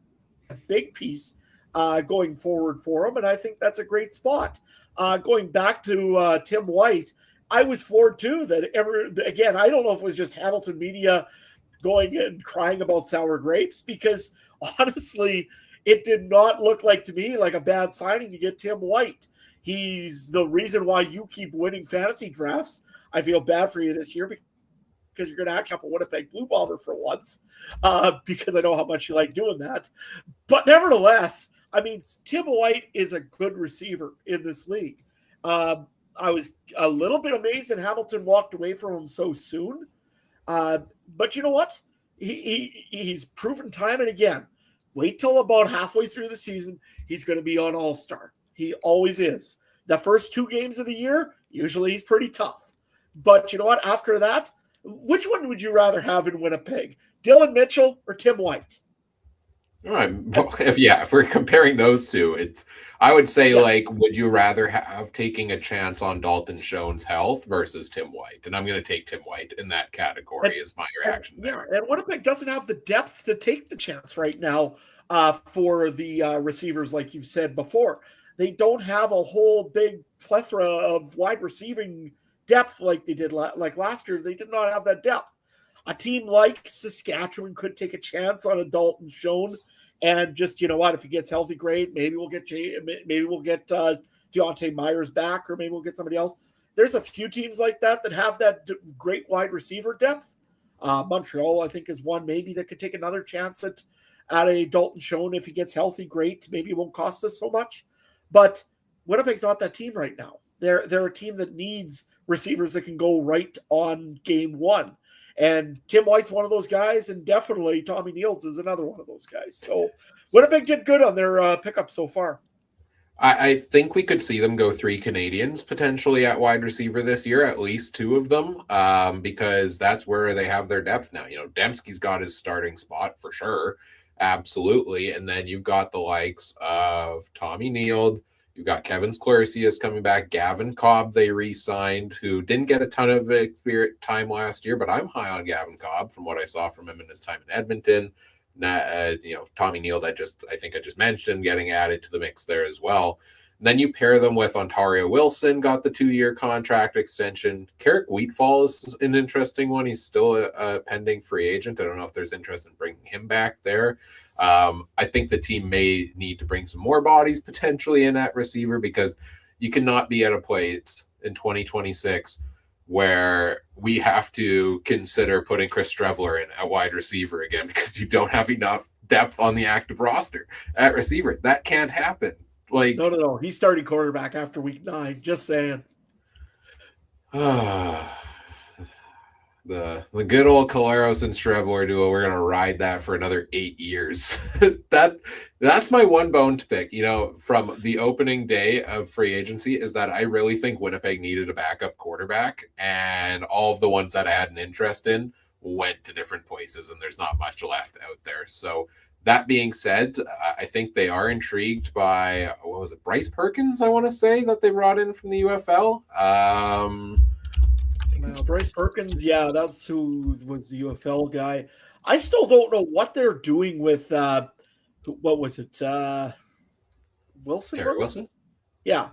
a big piece going forward for him, and I think that's a great spot. Going back to Tim White, I was floored too again, I don't know if it was just Hamilton media going and crying about sour grapes, because honestly, it did not look like to me like a bad signing to get Tim White. He's the reason why you keep winning fantasy drafts. I feel bad for you this year because you're going to actually have a Winnipeg Blue Bomber for once, because I know how much you like doing that. But nevertheless, I mean, Tim White is a good receiver in this league. I was a little bit amazed that Hamilton walked away from him so soon. But you know what? He's proven time and again. Wait till about halfway through the season, he's going to be on All-Star. He always is. The first 2 games of the year, usually he's pretty tough. But you know what? After that, which one would you rather have in Winnipeg? Dylan Mitchell or Tim White? If we're comparing those two, I would say, would you rather have taking a chance on Dalton Schoen's health versus Tim White? And I'm going to take Tim White in that category is my reaction there. Yeah, and Winnipeg doesn't have the depth to take the chance right now for the receivers, like you've said before. They don't have a whole big plethora of wide receiving depth like they did like last year. They did not have that depth. A team like Saskatchewan could take a chance on a Dalton Schoen and just, if he gets healthy, great. Maybe we'll get Deontay Myers back, or maybe we'll get somebody else. There's a few teams like that have that great wide receiver depth. Montreal, I think, is one maybe that could take another chance at a Dalton Schoen if he gets healthy. Great, maybe it won't cost us so much. But Winnipeg's not that team right now. They're a team that needs receivers that can go right on game one. And Tim White's one of those guys, and definitely Tommy Neild is another one of those guys. So Winnipeg did good on their pickup so far. I think we could see them go 3 Canadians potentially at wide receiver this year, at least 2 of them, because that's where they have their depth now. Dembski's got his starting spot for sure. Absolutely. And then you've got the likes of Tommy Neild. You've got Kevin Sklercius coming back. Gavin Cobb they re-signed, who didn't get a ton of experience time last year, but I'm high on Gavin Cobb from what I saw from him in his time in Edmonton. Tommy Neild, I think I just mentioned, getting added to the mix there as well. And then you pair them with Ontario Wilson, got the 2-year contract extension. Carrick Wheatfall is an interesting one. He's still a pending free agent. I don't know if there's interest in bringing him back there. I think the team may need to bring some more bodies potentially in at receiver, because you cannot be at a place in 2026 where we have to consider putting Chris Streveler in at wide receiver again because you don't have enough depth on the active roster at receiver. That can't happen. No. He's starting quarterback after week 9. Just saying. The good old Collaros and Streveler duo, we're going to ride that for another 8 years. That's my one bone to pick, from the opening day of free agency, is that I really think Winnipeg needed a backup quarterback, and all of the ones that I had an interest in went to different places, and there's not much left out there. So that being said, I think they are intrigued by, Bryce Perkins, I want to say, that they brought in from the UFL. Bryce Perkins, yeah, that's who was the UFL guy. I still don't know what they're doing with, what was it? Wilson? Terry Wilson? Yeah.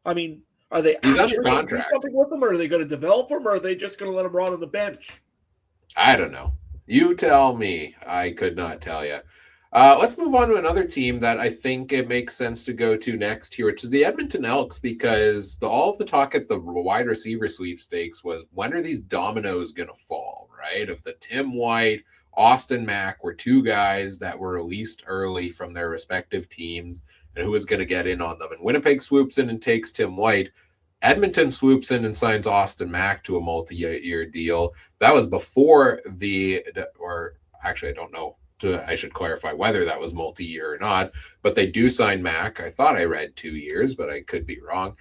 I mean, are they He's actually under contract. Do something with him, or are they going to develop him, or are they just going to let him rot on the bench? I don't know. You tell me. I could not tell you. Let's move on to another team that I think it makes sense to go to next here, which is the Edmonton Elks, because all of the talk at the wide receiver sweepstakes was, when are these dominoes going to fall, right? Of the Tim White, Austin Mack were two guys that were released early from their respective teams, and who was going to get in on them. And Winnipeg swoops in and takes Tim White. Edmonton swoops in and signs Austin Mack to a multi-year deal. That was before or actually, I don't know. I should clarify whether that was multi-year or not, but they do sign Mack. I thought I read 2 years, but I could be wrong.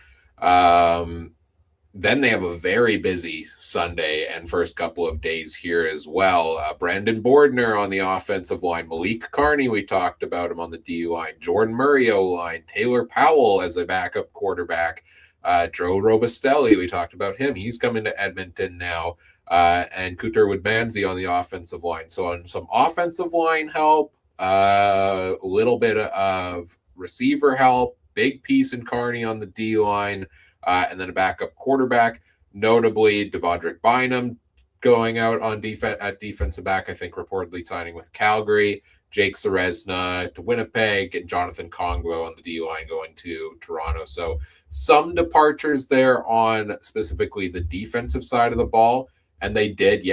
Then they have a very busy Sunday and first couple of days here as well. Brandon Bordner on the offensive line, Malik Carney, we talked about him on the D line, Jordan Murray O-line, Taylor Powell as a backup quarterback, Joe Robustelli, we talked about him. He's coming to Edmonton now. And Couture Woodmansey on the offensive line. So on some offensive line help, a little bit of receiver help, big piece in Carney on the D line, and then a backup quarterback, notably Devondrick Bynum going out on at defensive back, I think reportedly signing with Calgary, Jake Seresna to Winnipeg, and Jonathan Kongbo on the D line going to Toronto. So some departures there on specifically the defensive side of the ball. And they did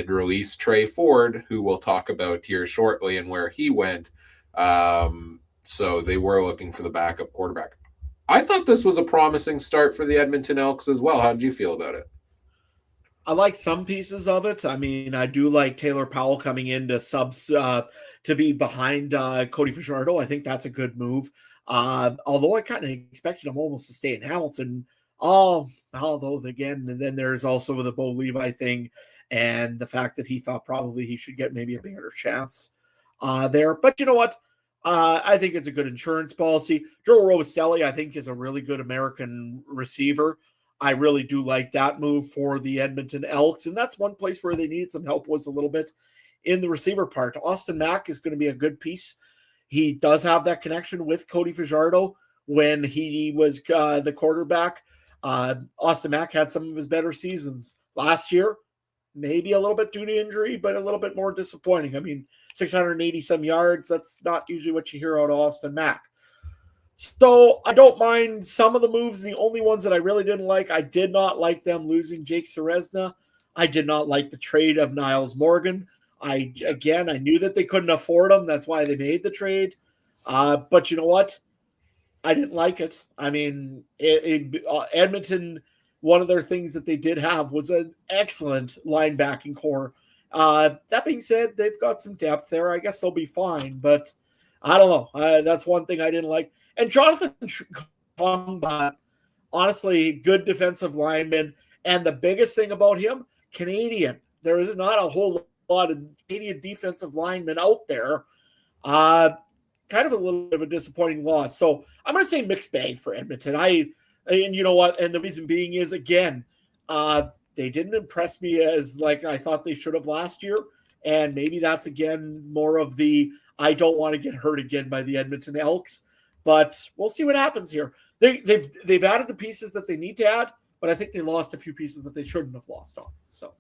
release Trey Ford, who we'll talk about here shortly and where he went. So they were looking for the backup quarterback. I thought this was a promising start for the Edmonton Elks as well. How did you feel about it? I like some pieces of it. I mean, I do like Taylor Powell coming in to be behind Cody Fajardo. I think that's a good move. Although I kind of expected him almost to stay in Hamilton. Although again, and then there's also the Bo Levi thing and the fact that he thought probably he should get maybe a better chance there. But you know what? I think it's a good insurance policy. Joe Robustelli, I think, is a really good American receiver. I really do like that move for the Edmonton Elks. And that's one place where they needed some help, was a little bit in the receiver part. Austin Mack is going to be a good piece. He does have that connection with Cody Fajardo when he was the quarterback. Austin Mack had some of his better seasons last year, maybe a little bit due to injury, but a little bit more disappointing. I mean, 680 some yards, that's not usually what you hear out of Austin Mack. So I don't mind some of the moves. The only ones that I really didn't like, I did not like them losing Jake Seresna. I did not like the trade of Niles Morgan. I knew that they couldn't afford him. That's why they made the trade. But you know what? I didn't like it. I mean, Edmonton, one of their things that they did have was an excellent linebacking core. That being said, they've got some depth there. I guess they'll be fine, but I don't know. That's one thing I didn't like. And Jonathan Kongbo, honestly, good defensive lineman. And the biggest thing about him, Canadian. There is not a whole lot of Canadian defensive linemen out there. Kind of a little bit of a disappointing loss. So I'm going to say mixed bag for Edmonton. And you know what? And the reason being is, again, they didn't impress me as like I thought they should have last year. And maybe that's, again, more of the I don't want to get hurt again by the Edmonton Elks. But we'll see what happens here. They've added the pieces that they need to add, but I think they lost a few pieces that they shouldn't have lost on. So,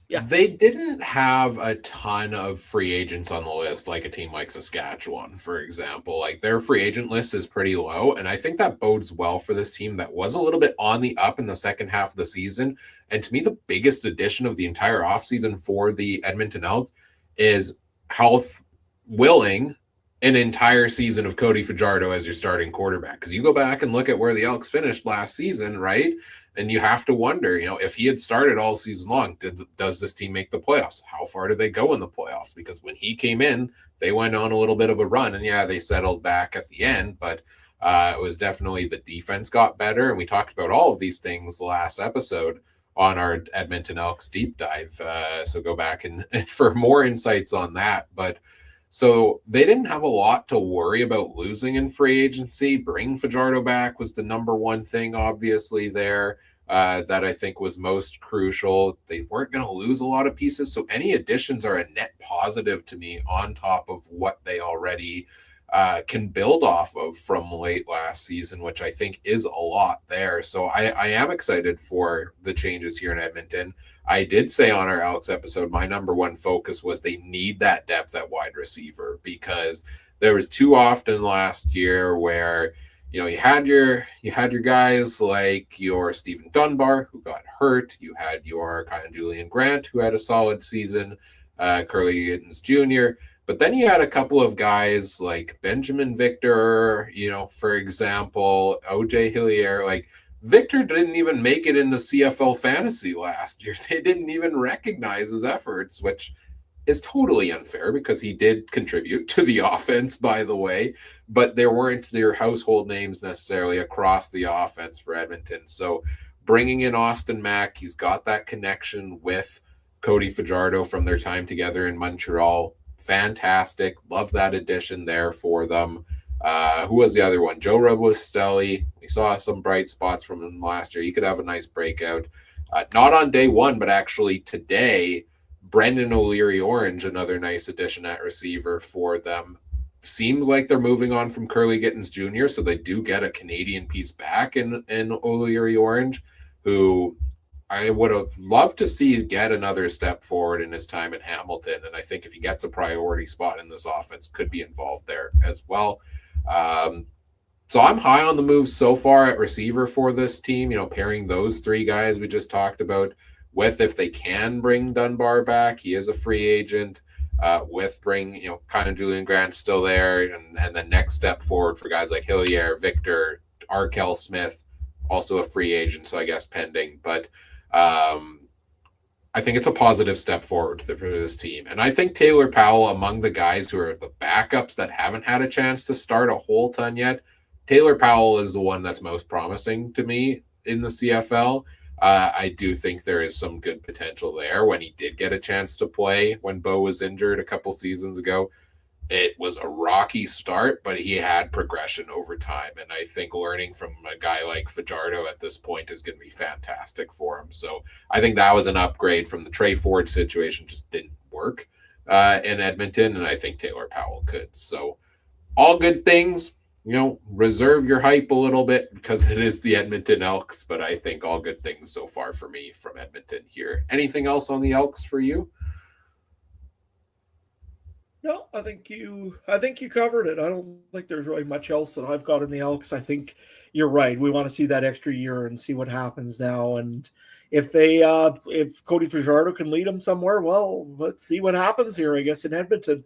yeah. They didn't have a ton of free agents on the list, like a team like Saskatchewan, for example. Like, their free agent list is pretty low, and I think that bodes well for this team that was a little bit on the up in the second half of the season. And to me, the biggest addition of the entire offseason for the Edmonton Elks is health willing an entire season of Cody Fajardo as your starting quarterback. Because you go back and look at where the Elks finished last season, right? And you have to wonder, if he had started all season long, does this team make the playoffs? How far do they go in the playoffs? Because when he came in, they went on a little bit of a run. And yeah, they settled back at the end, but it was definitely the defense got better. And we talked about all of these things last episode on our Edmonton Elks deep dive. So go back and for more insights on that. But so they didn't have a lot to worry about losing in free agency. Bring Fajardo back was the number one thing, obviously, there that I think was most crucial. They weren't going to lose a lot of pieces. So any additions are a net positive to me on top of what they already can build off of from late last season, which I think is a lot there. So I am excited for the changes here in Edmonton. I did say on our Alex episode, my number one focus was they need that depth at wide receiver, because there was too often last year where you had your guys like your Stephen Dunbar, who got hurt. You had your kind of Julian Grant, who had a solid season, Curly Gittens Jr., but then you had a couple of guys like Benjamin Victor, for example, OJ Hillier. Like, Victor didn't even make it into CFL fantasy last year. They didn't even recognize his efforts, which is totally unfair because he did contribute to the offense, by the way, but there weren't their household names necessarily across the offense for Edmonton. So bringing in Austin Mack, he's got that connection with Cody Fajardo from their time together in Montreal. Fantastic. Love that addition there for them. Who was the other one? Joe Robustelli. We saw some bright spots from him last year. He could have a nice breakout. Not on day one, but actually today, Brendan O'Leary-Orange, another nice addition at receiver for them. Seems like they're moving on from Curly Gittens Jr., so they do get a Canadian piece back in O'Leary-Orange, who I would have loved to see get another step forward in his time at Hamilton. And I think if he gets a priority spot in this offense, could be involved there as well. So I'm high on the move so far at receiver for this team, pairing those three guys we just talked about with, if they can bring Dunbar back, he is a free agent, with bring, kind of Julian Grant still there. And the next step forward for guys like Hillier, Victor, Arkell Smith, also a free agent. So I guess pending, but I think it's a positive step forward for this team. And I think Taylor Powell, among the guys who are the backups that haven't had a chance to start a whole ton yet, Taylor Powell is the one that's most promising to me in the CFL. I do think there is some good potential there. When he did get a chance to play when Bo was injured a couple seasons ago, it was a rocky start, but he had progression over time. And I think learning from a guy like Fajardo at this point is going to be fantastic for him. So I think that was an upgrade from the Trey Ford situation, just didn't work in Edmonton. And I think Taylor Powell could. So all good things. Reserve your hype a little bit because it is the Edmonton Elks, but I think all good things so far for me from Edmonton here. Anything else on the Elks for you? No, I think you covered it. I don't think there's really much else that I've got in the Elks. I think you're right. We want to see that extra year and see what happens now. And if if Cody Fajardo can lead them somewhere, well, let's see what happens here, I guess, in Edmonton.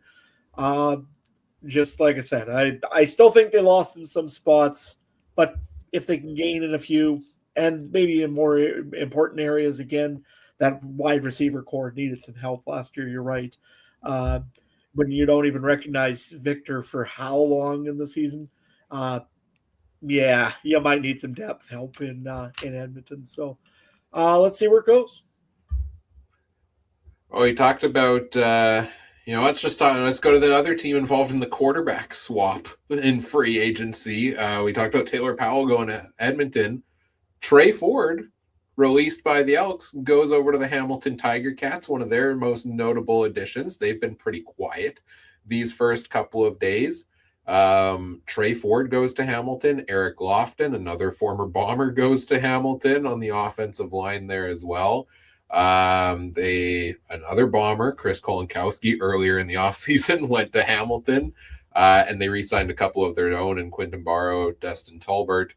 Just like I said, I still think they lost in some spots, but if they can gain in a few and maybe in more important areas, again, that wide receiver core needed some help last year. You're right. When you don't even recognize Victor for how long in the season, you might need some depth help in Edmonton. So let's see where it goes. Well, we talked about let's go to the other team involved in the quarterback swap in free agency. We talked about Taylor Powell going to Edmonton. Trey Ford, released by the Elks, goes over to the Hamilton Tiger Cats, one of their most notable additions. They've been pretty quiet these first couple of days. Trey Ford goes to Hamilton. Eric Lofton, another former Bomber, goes to Hamilton on the offensive line there as well. Another Bomber, Chris Kolinkowski, earlier in the offseason went to Hamilton, and they re-signed a couple of their own in Quinton Barrow, Dustin Tolbert,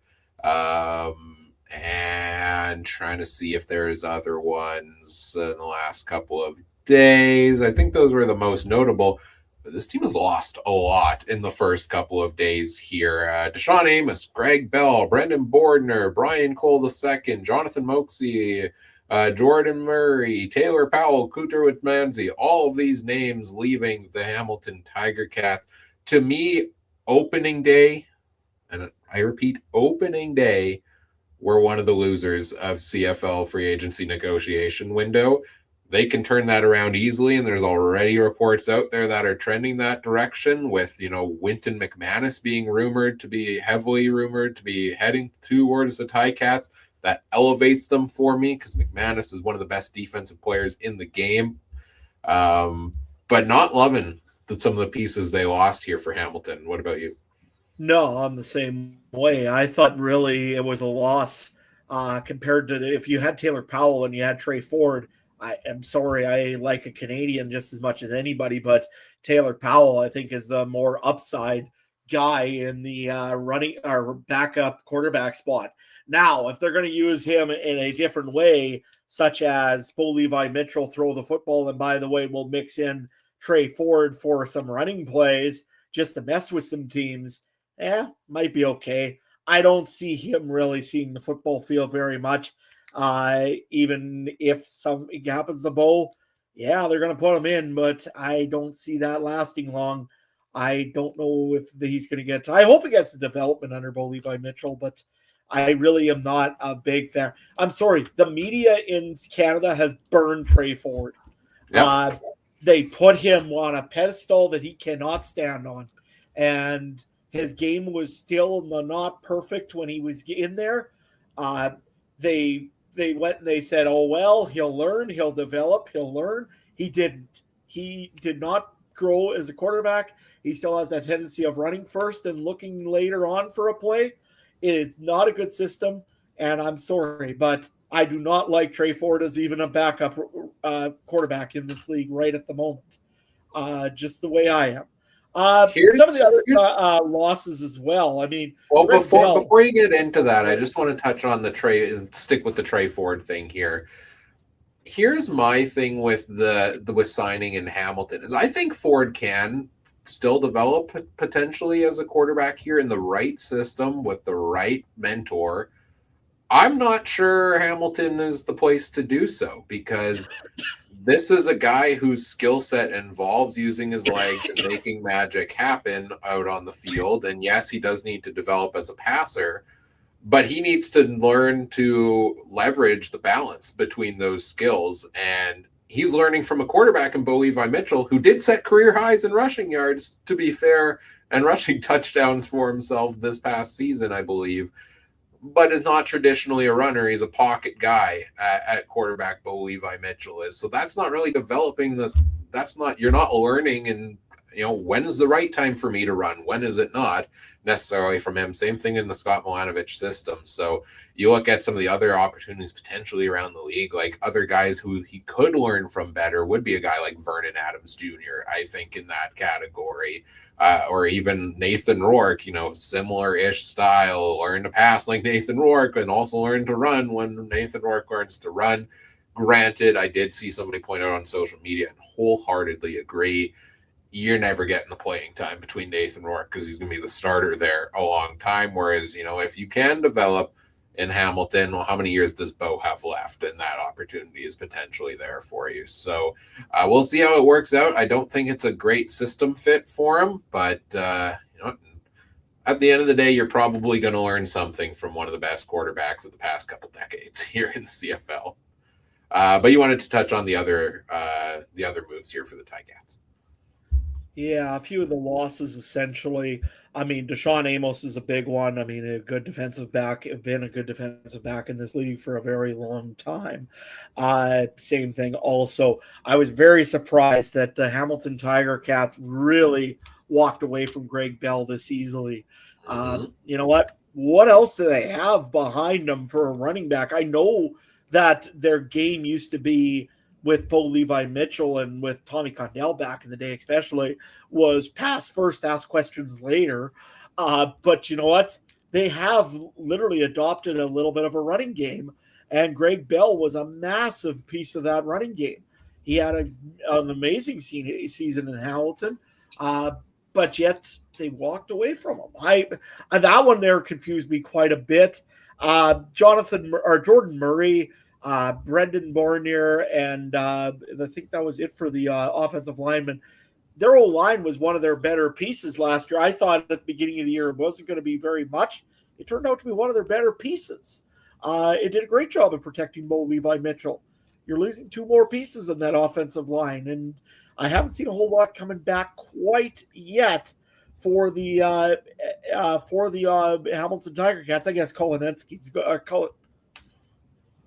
and trying to see if there's other ones in the last couple of days. I think those were the most notable. But this team has lost a lot in the first couple of days here. Deshaun Amos, Greg Bell, Brendan Bordner, Brian Cole II, Jonathan Moxey, Jordan Murray, Taylor Powell, Cooter Whitmanzi, all of these names leaving the Hamilton Tiger Cats. To me, opening day, and I repeat, opening day, were one of the losers of CFL free agency negotiation window. They can turn that around easily, and there's already reports out there that are trending that direction with, Wynton McManus being heavily rumored to be heading towards the Ticats. That elevates them for me because McManus is one of the best defensive players in the game. But not loving some of the pieces they lost here for Hamilton. What about you? No, I'm the same way. I thought really it was a loss compared to if you had Taylor Powell and you had Trey Ford. I am sorry, I like a Canadian just as much as anybody, but Taylor Powell, I think, is the more upside guy in the running or backup quarterback spot. Now, if they're going to use him in a different way, such as Bo Levi Mitchell throw the football, and by the way, we'll mix in Trey Ford for some running plays just to mess with some teams, might be okay. I don't see him really seeing the football field very much. Even if something happens to Bo, they're going to put him in, but I don't see that lasting long. I don't know if he's going to get. I hope he gets the development under Bo Levi Mitchell, but I really am not a big fan. I'm sorry. The media in Canada has burned Trey Ford. Yep. They put him on a pedestal that he cannot stand on, and his game was still not perfect when he was in there. They went and they said, "Oh well, he'll learn, he'll develop, he'll learn." He didn't. He did not grow as a quarterback. He still has that tendency of running first and looking later on for a play. It is not a good system, and I'm sorry, but I do not like Trey Ford as even a backup quarterback in this league right at the moment. Just the way I am. Some of the other losses as well. I mean, well, Greg before you get into that, I just want to touch on the Trey and stick with the Trey Ford thing here. Here's my thing with with signing in Hamilton is I think Ford can still develop potentially as a quarterback here in the right system with the right mentor. I'm not sure Hamilton is the place to do so because this is a guy whose skill set involves using his legs and making magic happen out on the field. And yes, he does need to develop as a passer, but he needs to learn to leverage the balance between those skills. And he's learning from a quarterback in Bo Levi Mitchell, who did set career highs in rushing yards, to be fair, and rushing touchdowns for himself this past season, I believe, but is not traditionally a runner. He's a pocket guy at quarterback. Bo Levi Mitchell is. So that's not really developing this. You're not learning and, when's the right time for me to run? When is it not necessarily from him? Same thing in the Scott Milanovic system. So you look at some of the other opportunities potentially around the league, like other guys who he could learn from better would be a guy like Vernon Adams Jr., I think, in that category. Or even Nathan Rourke, similar-ish style, learn to pass like Nathan Rourke and also learn to run when Nathan Rourke learns to run. Granted, I did see somebody point out on social media and wholeheartedly agree, you're never getting the playing time between Nathan Rourke because he's going to be the starter there a long time. Whereas, if you can develop in Hamilton, well, how many years does Bo have left? And that opportunity is potentially there for you. So we'll see how it works out. I don't think it's a great system fit for him, but at the end of the day, you're probably going to learn something from one of the best quarterbacks of the past couple decades here in the CFL. But you wanted to touch on the other moves here for the Ticats. Yeah, a few of the losses essentially. I mean, Deshaun Amos is a big one. I mean, a good defensive back, been a good defensive back in this league for a very long time. Same thing also. I was very surprised that the Hamilton Tiger Cats really walked away from Greg Bell this easily. You know what? What else do they have behind them for a running back? I know that their game used to be with Bo Levi Mitchell and with Tommy Condell back in the day, especially, was pass first, ask questions later. But you know what? They have literally adopted a little bit of a running game, and Greg Bell was a massive piece of that running game. He had an amazing season in Hamilton, but yet they walked away from him. That one there confused me quite a bit. Jordan Murray, Brendan Bornier, and I think that was it for the offensive linemen. Their O-line was one of their better pieces last year. I thought at the beginning of the year it wasn't going to be very much. It turned out to be one of their better pieces. It did a great job of protecting Bo Levi Mitchell. You're losing two more pieces in that offensive line, and I haven't seen a whole lot coming back quite yet for the Hamilton Tiger Cats. I guess Kolinetsky's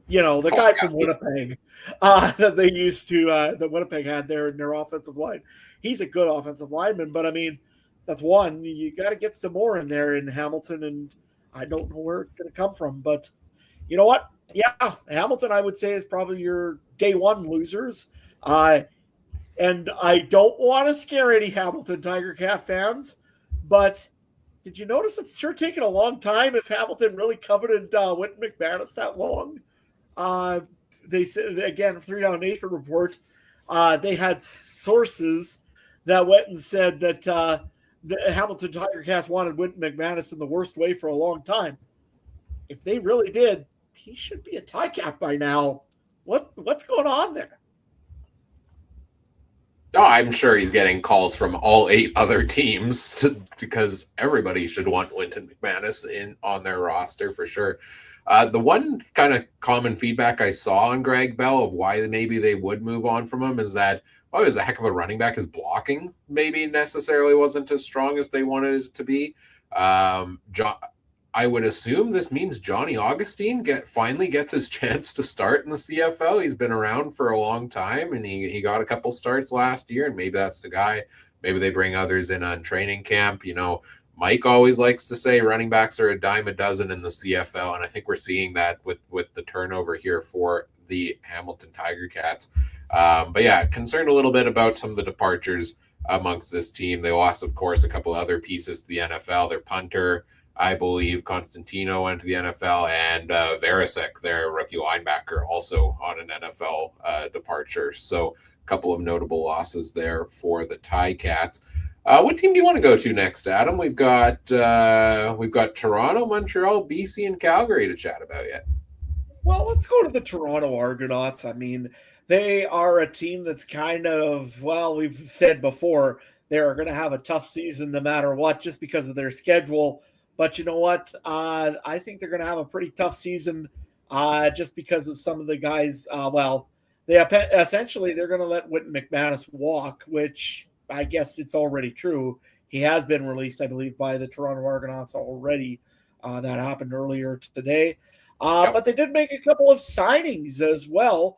The Oh, guy from yes. Winnipeg that they used to that Winnipeg had there in their offensive line. He's a good offensive lineman, but I mean, that's one. You got to get some more in there in Hamilton, and I don't know where it's going to come from. But you know what? Yeah, Hamilton, I would say, is probably your day one losers. Uh, and I don't want to scare any Hamilton Tiger Cat fans, but did you notice it's sure taken a long time if Hamilton really coveted Wynton McManus that long? Uh, they said again, 3 Down Nation report. They had sources that went and said that the Hamilton Tiger Cats wanted Wynton McManus in the worst way for a long time. If they really did, he should be a tie cat by now. What's going on there? Oh, I'm sure he's getting calls from all 8 other teams because everybody should want Wynton McManus on their roster for sure. The one kind of common feedback I saw on Greg Bell of why maybe they would move on from him is that, well, he was a heck of a running back. His blocking maybe necessarily wasn't as strong as they wanted it to be. I would assume this means Johnny Augustine finally gets his chance to start in the CFL. He's been around for a long time, and he got a couple starts last year, and maybe that's the guy. Maybe they bring others in on training camp. Mike always likes to say running backs are a dime a dozen in the CFL, and I think we're seeing that with the turnover here for the Hamilton Tiger Cats. But yeah, concerned a little bit about some of the departures amongst this team. They lost, of course, a couple other pieces to the NFL. Their punter, I believe, Constantino went to the NFL, and Verisek, their rookie linebacker, also on an NFL departure. So a couple of notable losses there for the Ticats. What team do you want to go to next, Adam? We've got Toronto, Montreal, BC, and Calgary to chat about yet. Well, let's go to the Toronto Argonauts. I mean, they are a team that's kind of, well, we've said before, they're going to have a tough season no matter what, just because of their schedule. But you know what? I think they're going to have a pretty tough season just because of some of the guys. Essentially they're going to let Wynton McManus walk, which I guess it's already true. He has been released, I believe, by the Toronto Argonauts already. That happened earlier today. But they did make a couple of signings as well.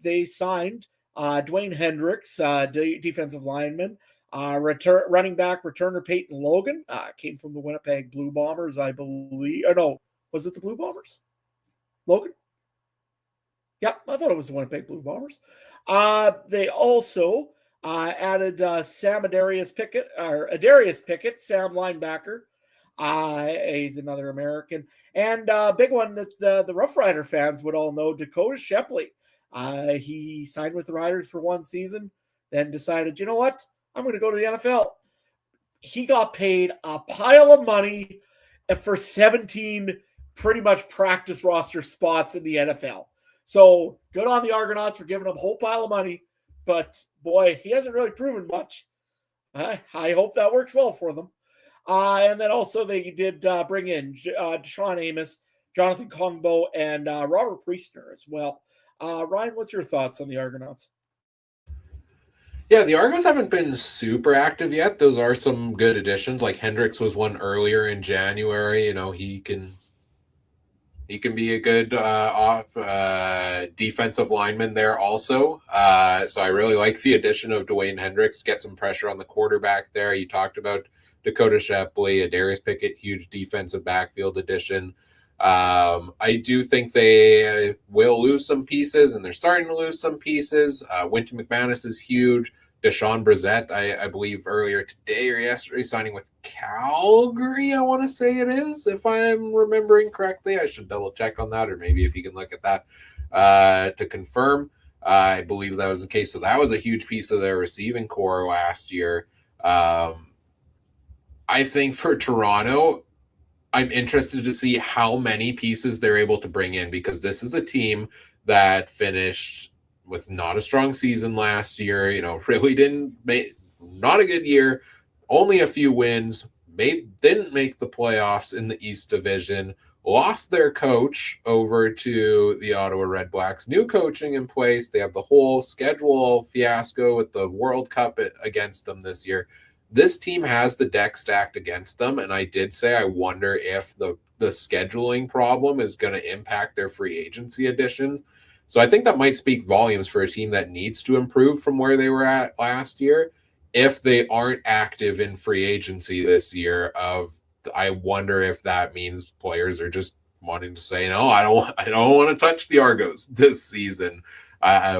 They signed Dwayne Hendricks, defensive lineman, running back returner Peyton Logan, came from the Winnipeg Blue Bombers, I believe. Or no, was it the Blue Bombers? Logan? Yeah, I thought it was the Winnipeg Blue Bombers. They also added Adarius Pickett, Sam linebacker. He's another American. And big one that the Rough Rider fans would all know, Dakota Shepley. He signed with the Riders for one season, then decided, you know what? I'm going to go to the NFL. He got paid a pile of money for 17 pretty much practice roster spots in the NFL. So good on the Argonauts for giving him a whole pile of money. But boy, he hasn't really proven much. I hope that works well for them. And then also they did bring in Deshaun Amos, Jonathan Kongbo, and Robert Priestner as well. Ryan, what's your thoughts on the Argonauts? Yeah, the Argos haven't been super active yet. Those are some good additions. Like Hendricks was one earlier in January. He can be a good defensive lineman there also. So I really like the addition of Dwayne Hendricks. Get some pressure on the quarterback there. You talked about Dakota Shepley, Adarius Pickett, huge defensive backfield addition. I do think they will lose some pieces, and they're starting to lose some pieces. Wynton McManus is huge. Deshaun Brissett, I believe earlier today or yesterday, signing with Calgary, I want to say it is, if I'm remembering correctly. I should double check on that, or maybe if you can look at that to confirm. I believe that was the case. So that was a huge piece of their receiving core last year. I think for Toronto, I'm interested to see how many pieces they're able to bring in, because this is a team that finished with not a strong season last year. Really didn't make, not a good year, only a few wins, didn't make the playoffs in the East Division, lost their coach over to the Ottawa Red Blacks, new coaching in place. They have the whole schedule fiasco with the World Cup against them this year. this team has the deck stacked against them, and I did say I wonder if the scheduling problem is going to impact their free agency addition. So I think that might speak volumes for a team that needs to improve from where they were at last year. If they aren't active in free agency this year, I wonder if that means players are just wanting to say no. I don't want to touch the Argos this season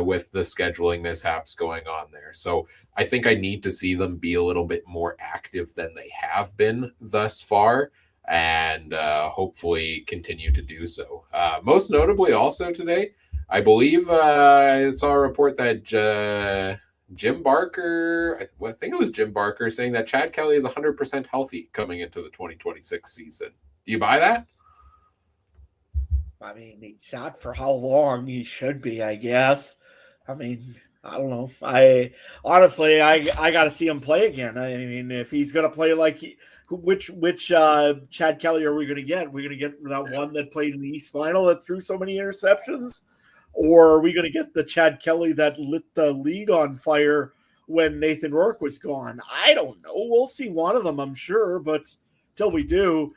with the scheduling mishaps going on there. So I think I need to see them be a little bit more active than they have been thus far, and hopefully continue to do so. Most notably, also today, I believe I saw a report that Jim Barker, I think it was Jim Barker, saying that Chad Kelly is 100% healthy coming into the 2026 season. Do you buy that? I mean, he's out for how long? He should be, I guess. I mean, I don't know. I honestly, I got to see him play again. I mean, if he's going to play like which Chad Kelly are we going to get? We're going to get that one that played in the East Final that threw so many interceptions, or are we going to get the Chad Kelly that lit the league on fire when Nathan Rourke was gone? I don't know. We'll see one of them, I'm sure, but till we do.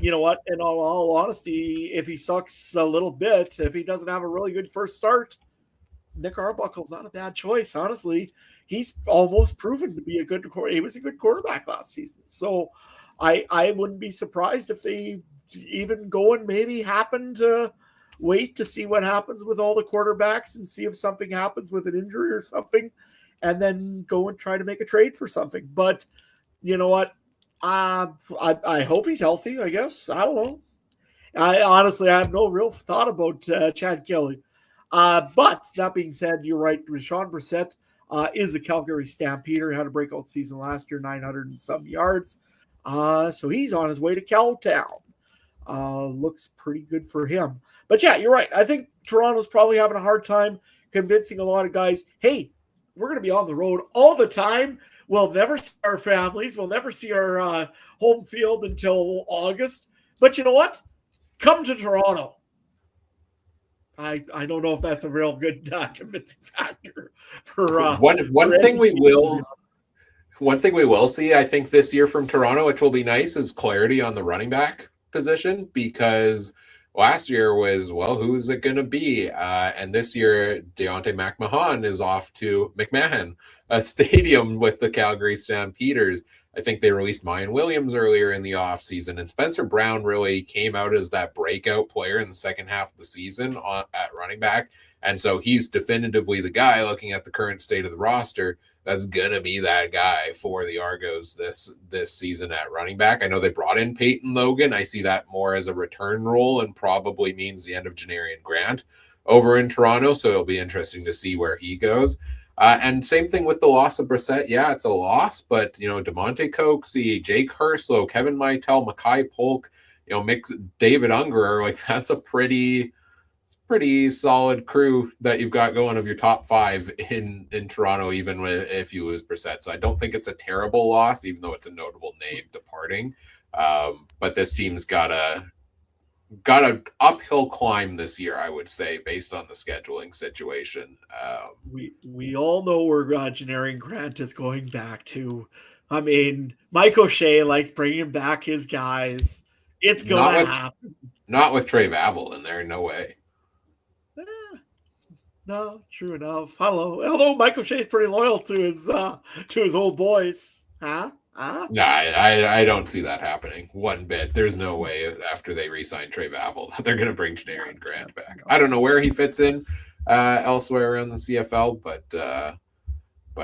You know what? In all honesty, if he sucks a little bit, if he doesn't have a really good first start, Nick Arbuckle's not a bad choice. Honestly, he's almost proven to be a good. He was a good quarterback last season, so I wouldn't be surprised if they even go and maybe happen to wait to see what happens with all the quarterbacks and see if something happens with an injury or something, and then go and try to make a trade for something. But you know what? I hope he's healthy, I guess. I don't know. I honestly, I have no real thought about Chad Kelly. But that being said, you're right. Rashawn Brissett is a Calgary Stampeder. Had a breakout season last year, 900 and some yards. So he's on his way to Cowtown. Looks pretty good for him. But yeah, you're right. I think Toronto's probably having a hard time convincing a lot of guys, hey, we're going to be on the road all the time. We'll never see our families. We'll never see our home field until August. But you know what? Come to Toronto. I don't know if that's a real good convincing factor for one thing we will see, I think, this year from Toronto, which will be nice, is clarity on the running back position, because last year was, well, who's it going to be? And this year, Deontay McMahon is off to McMahon Stadium with the Calgary Stampeders. I think they released Mayan Williams earlier in the offseason, and Spencer Brown really came out as that breakout player in the second half of the season at running back. And so he's definitively the guy, looking at the current state of the roster, that's going to be that guy for the Argos this season at running back. I know they brought in Peyton Logan. I see that more as a return role and probably means the end of Janarian Grant over in Toronto. So it'll be interesting to see where he goes. And same thing with the loss of Brissett. Yeah, it's a loss, but, DeMonte Coxey, Jake Herslow, Kevin Meitel, Mackay Polk, David Ungerer, like that's a pretty solid crew that you've got going of your top five in Toronto, even if you lose Brissett. So I don't think it's a terrible loss, even though it's a notable name departing. But this team's got an uphill climb this year, I would say, based on the scheduling situation. We all know where Janarian Grant is going back to. I mean, Mike O'Shea likes bringing back his guys. It's going to happen. Not with Trey Vavel in there, no way. No, true enough. Although Mike O'Shea's pretty loyal to his old boys. Huh? No, I don't see that happening one bit. There's no way after they re-sign Trey Vavel that they're going to bring Janarian Grant back. I don't know where he fits in elsewhere around the CFL, but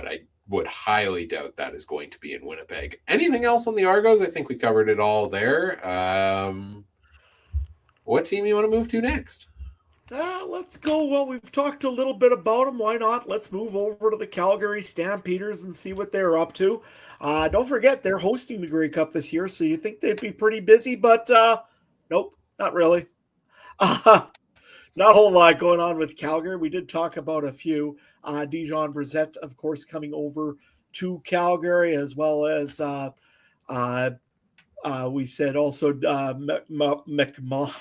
I would highly doubt that is going to be in Winnipeg. Anything else on the Argos? I think we covered it all there. What team you want to move to next? Let's go. Well, we've talked a little bit about them. Why not? Let's move over to the Calgary Stampeders and see what they're up to. Don't forget, they're hosting the Grey Cup this year, so you think they'd be pretty busy, but nope, not really. Not a whole lot going on with Calgary. We did talk about a few. Dijon Brissett, of course, coming over to Calgary, as well as we said also McMahon.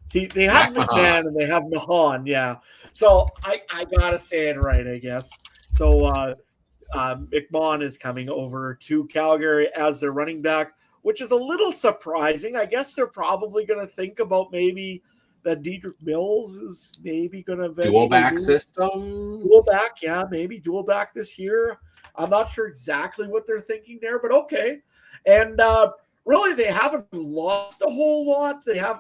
See, they have McMahon and they have Mahan, yeah. So I gotta say it right, I guess. So McMahon is coming over to Calgary as their running back, which is a little surprising. I guess they're probably going to think about maybe that Dedrick Mills is maybe going to eventually dual back system. Dual back, yeah, maybe dual back this year. I'm not sure exactly what they're thinking there, but okay. And really, they haven't lost a whole lot. They have,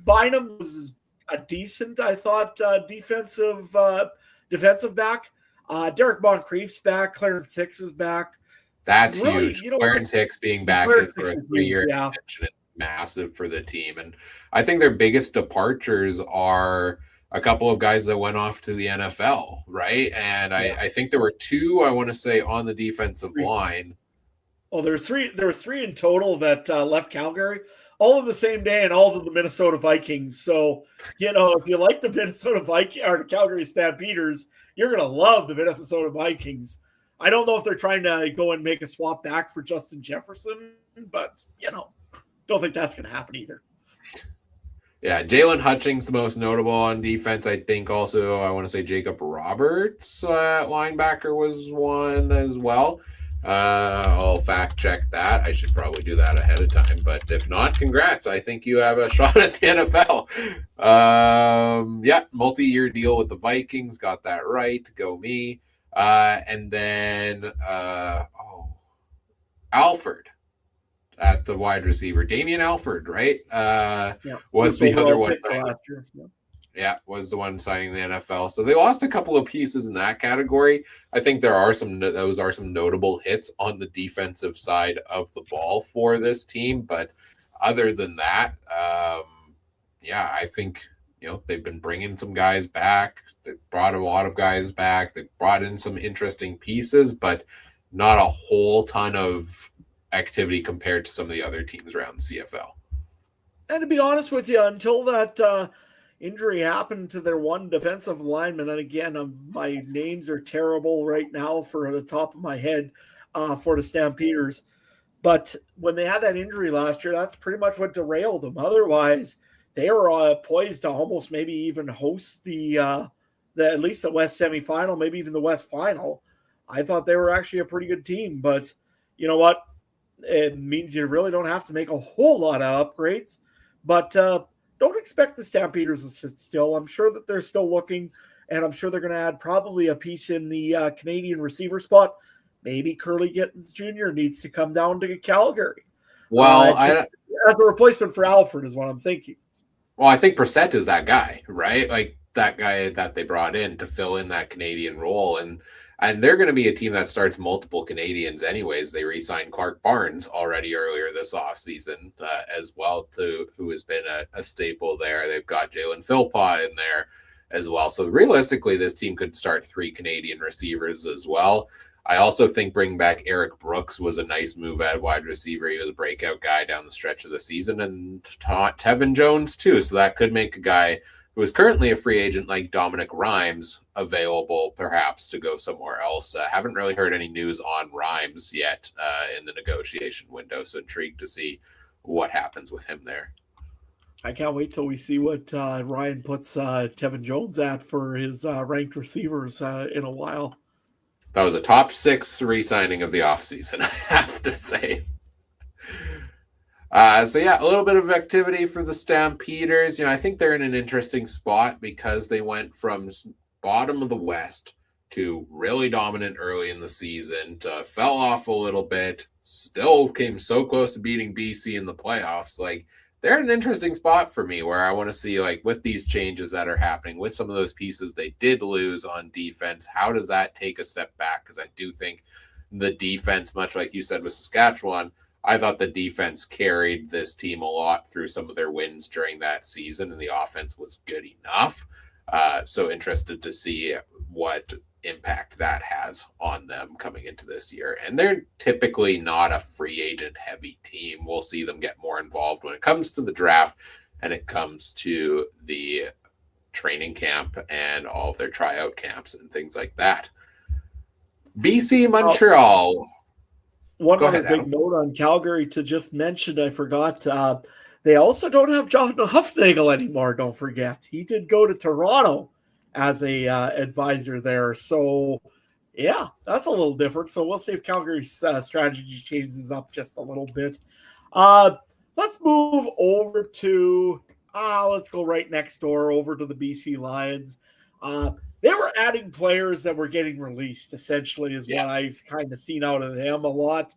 Bynum was a decent, I thought, defensive back. Derek Moncrief's back. Clarence Hicks is back. That's really huge. Clarence Hicks being back for a 3-year extension is massive for the team. And I think their biggest departures are a couple of guys that went off to the NFL, right? And I think there were two, I want to say, on the defensive line. Well, there was three in total that left Calgary, all on the same day, and all of the Minnesota Vikings. So, if you like the Minnesota Vikings or the Calgary Stampeders, you're going to love the Minnesota Vikings. I don't know if they're trying to go and make a swap back for Justin Jefferson, but, don't think that's going to happen either. Yeah, Jalen Hutchings, the most notable on defense. I think also, I want to say Jacob Roberts, linebacker, was one as well. I'll fact check that. I should probably do that ahead of time, but if not, congrats. I think you have a shot at the NFL. Multi-year deal with the Vikings. Got that right. Go me. And then Alford at the wide receiver. Damian Alford, right? Was the other one. Was the one signing the NFL. So they lost a couple of pieces in that category. I think those are some notable hits on the defensive side of the ball for this team. But other than that, I think, they've been bringing some guys back. They brought a lot of guys back. They brought in some interesting pieces, but not a whole ton of activity compared to some of the other teams around the CFL. And to be honest with you, until that injury happened to their one defensive lineman, and again, my names are terrible right now for the top of my head for the Stampeders, but when they had that injury last year, that's pretty much what derailed them. Otherwise, they were poised to almost maybe even host the at least the West semifinal, maybe even the West final. I thought they were actually a pretty good team, but you know what? It means you really don't have to make a whole lot of upgrades, but don't expect the Stampeders to sit still. I'm sure that they're still looking, and I'm sure they're going to add probably a piece in the Canadian receiver spot. Maybe Curly Gittins Jr. needs to come down to Calgary. Well, as a replacement for Alfred is what I'm thinking. Well, I think Brissett is that guy, right? Like that guy that they brought in to fill in that Canadian role. And they're going to be a team that starts multiple Canadians anyways. They re-signed Clark Barnes already earlier this offseason as well, who has been a staple there. They've got Jalen Philpott in there as well. So realistically, this team could start 3 Canadian receivers as well. I also think bringing back Eric Brooks was a nice move at wide receiver. He was a breakout guy down the stretch of the season, and Tevin Jones too. So that could make a guy who is currently a free agent like Dominic Rhymes available perhaps to go somewhere else. Haven't really heard any news on Rhymes yet in the negotiation window. So intrigued to see what happens with him there. I can't wait till we see what Ryan puts Tevin Jones at for his ranked receivers in a while. That was a top 6 re-signing of the offseason, I have to say. A little bit of activity for the Stampeders. I think they're in an interesting spot because they went from bottom of the West to really dominant early in the season to fell off a little bit, still came so close to beating BC in the playoffs. Like, they're in an interesting spot for me where I want to see, like, with these changes that are happening, with some of those pieces they did lose on defense, how does that take a step back? Because I do think the defense, much like you said with Saskatchewan, I thought the defense carried this team a lot through some of their wins during that season, and the offense was good enough. So interested to see what impact that has on them coming into this year. And they're typically not a free agent heavy team. We'll see them get more involved when it comes to the draft and it comes to the training camp and all of their tryout camps and things like that. BC Montreal. One other big note on Calgary to just mention, I forgot, they also don't have John Huffnagel anymore, don't forget. He did go to Toronto, as a advisor there. So yeah, that's a little different. So we'll see if Calgary's strategy changes up just a little bit. Uh, let's move over to let's go right next door over to the BC Lions. They were adding players that were getting released, essentially, is Yeah. what I've kind of seen out of them a lot.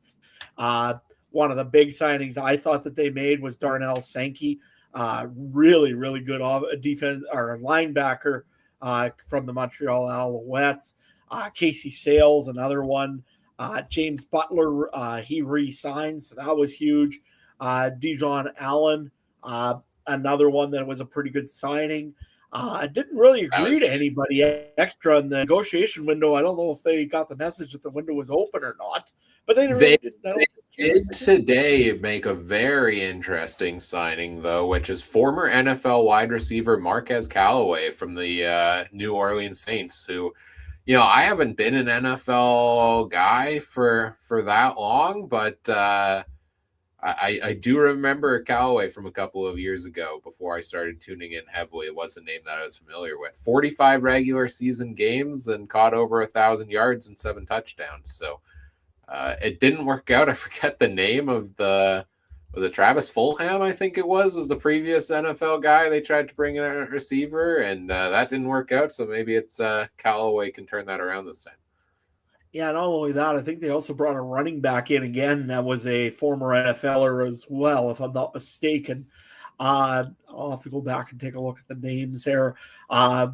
Uh, one of the big signings I thought that they made was Darnell Sankey, really, really good defense or linebacker from the Montreal Alouettes. Casey Sales, another one. James Butler, he re-signed, so that was huge. Dijon Allen, another one that was a pretty good signing. I didn't really That agree was to anybody extra in the negotiation window. I don't know if they got the message that the window was open or not, but they they really didn't. I don't did today make a very interesting signing, though, which is former NFL wide receiver Marquez Callaway from the New Orleans Saints, who, I haven't been an NFL guy for that long, but I do remember Callaway from a couple of years ago before I started tuning in heavily. It was a name that I was familiar with. 45 regular season games and caught over 1,000 yards and 7 touchdowns. So it didn't work out. I forget the name of was it Travis Fulham, I think it was the previous NFL guy they tried to bring in a receiver, and that didn't work out. So maybe it's Callaway can turn that around this time. Yeah, not only that, I think they also brought a running back in again that was a former NFLer as well, if I'm not mistaken. I'll have to go back and take a look at the names there.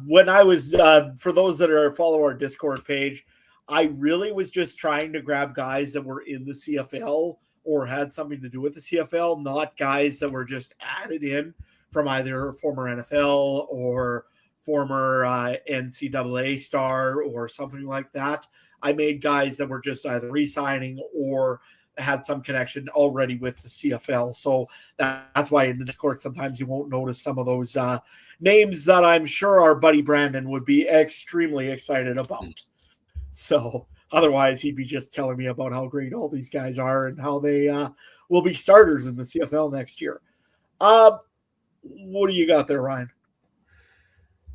When I was, for those that are follow our Discord page, I really was just trying to grab guys that were in the CFL or had something to do with the CFL, not guys that were just added in from either former NFL or former NCAA star or something like that. I made guys that were just either re-signing or had some connection already with the CFL. So that's why in the Discord sometimes you won't notice some of those names that I'm sure our buddy Brandon would be extremely excited about. So otherwise, he'd be just telling me about how great all these guys are and how they will be starters in the CFL next year. What do you got there, Ryan?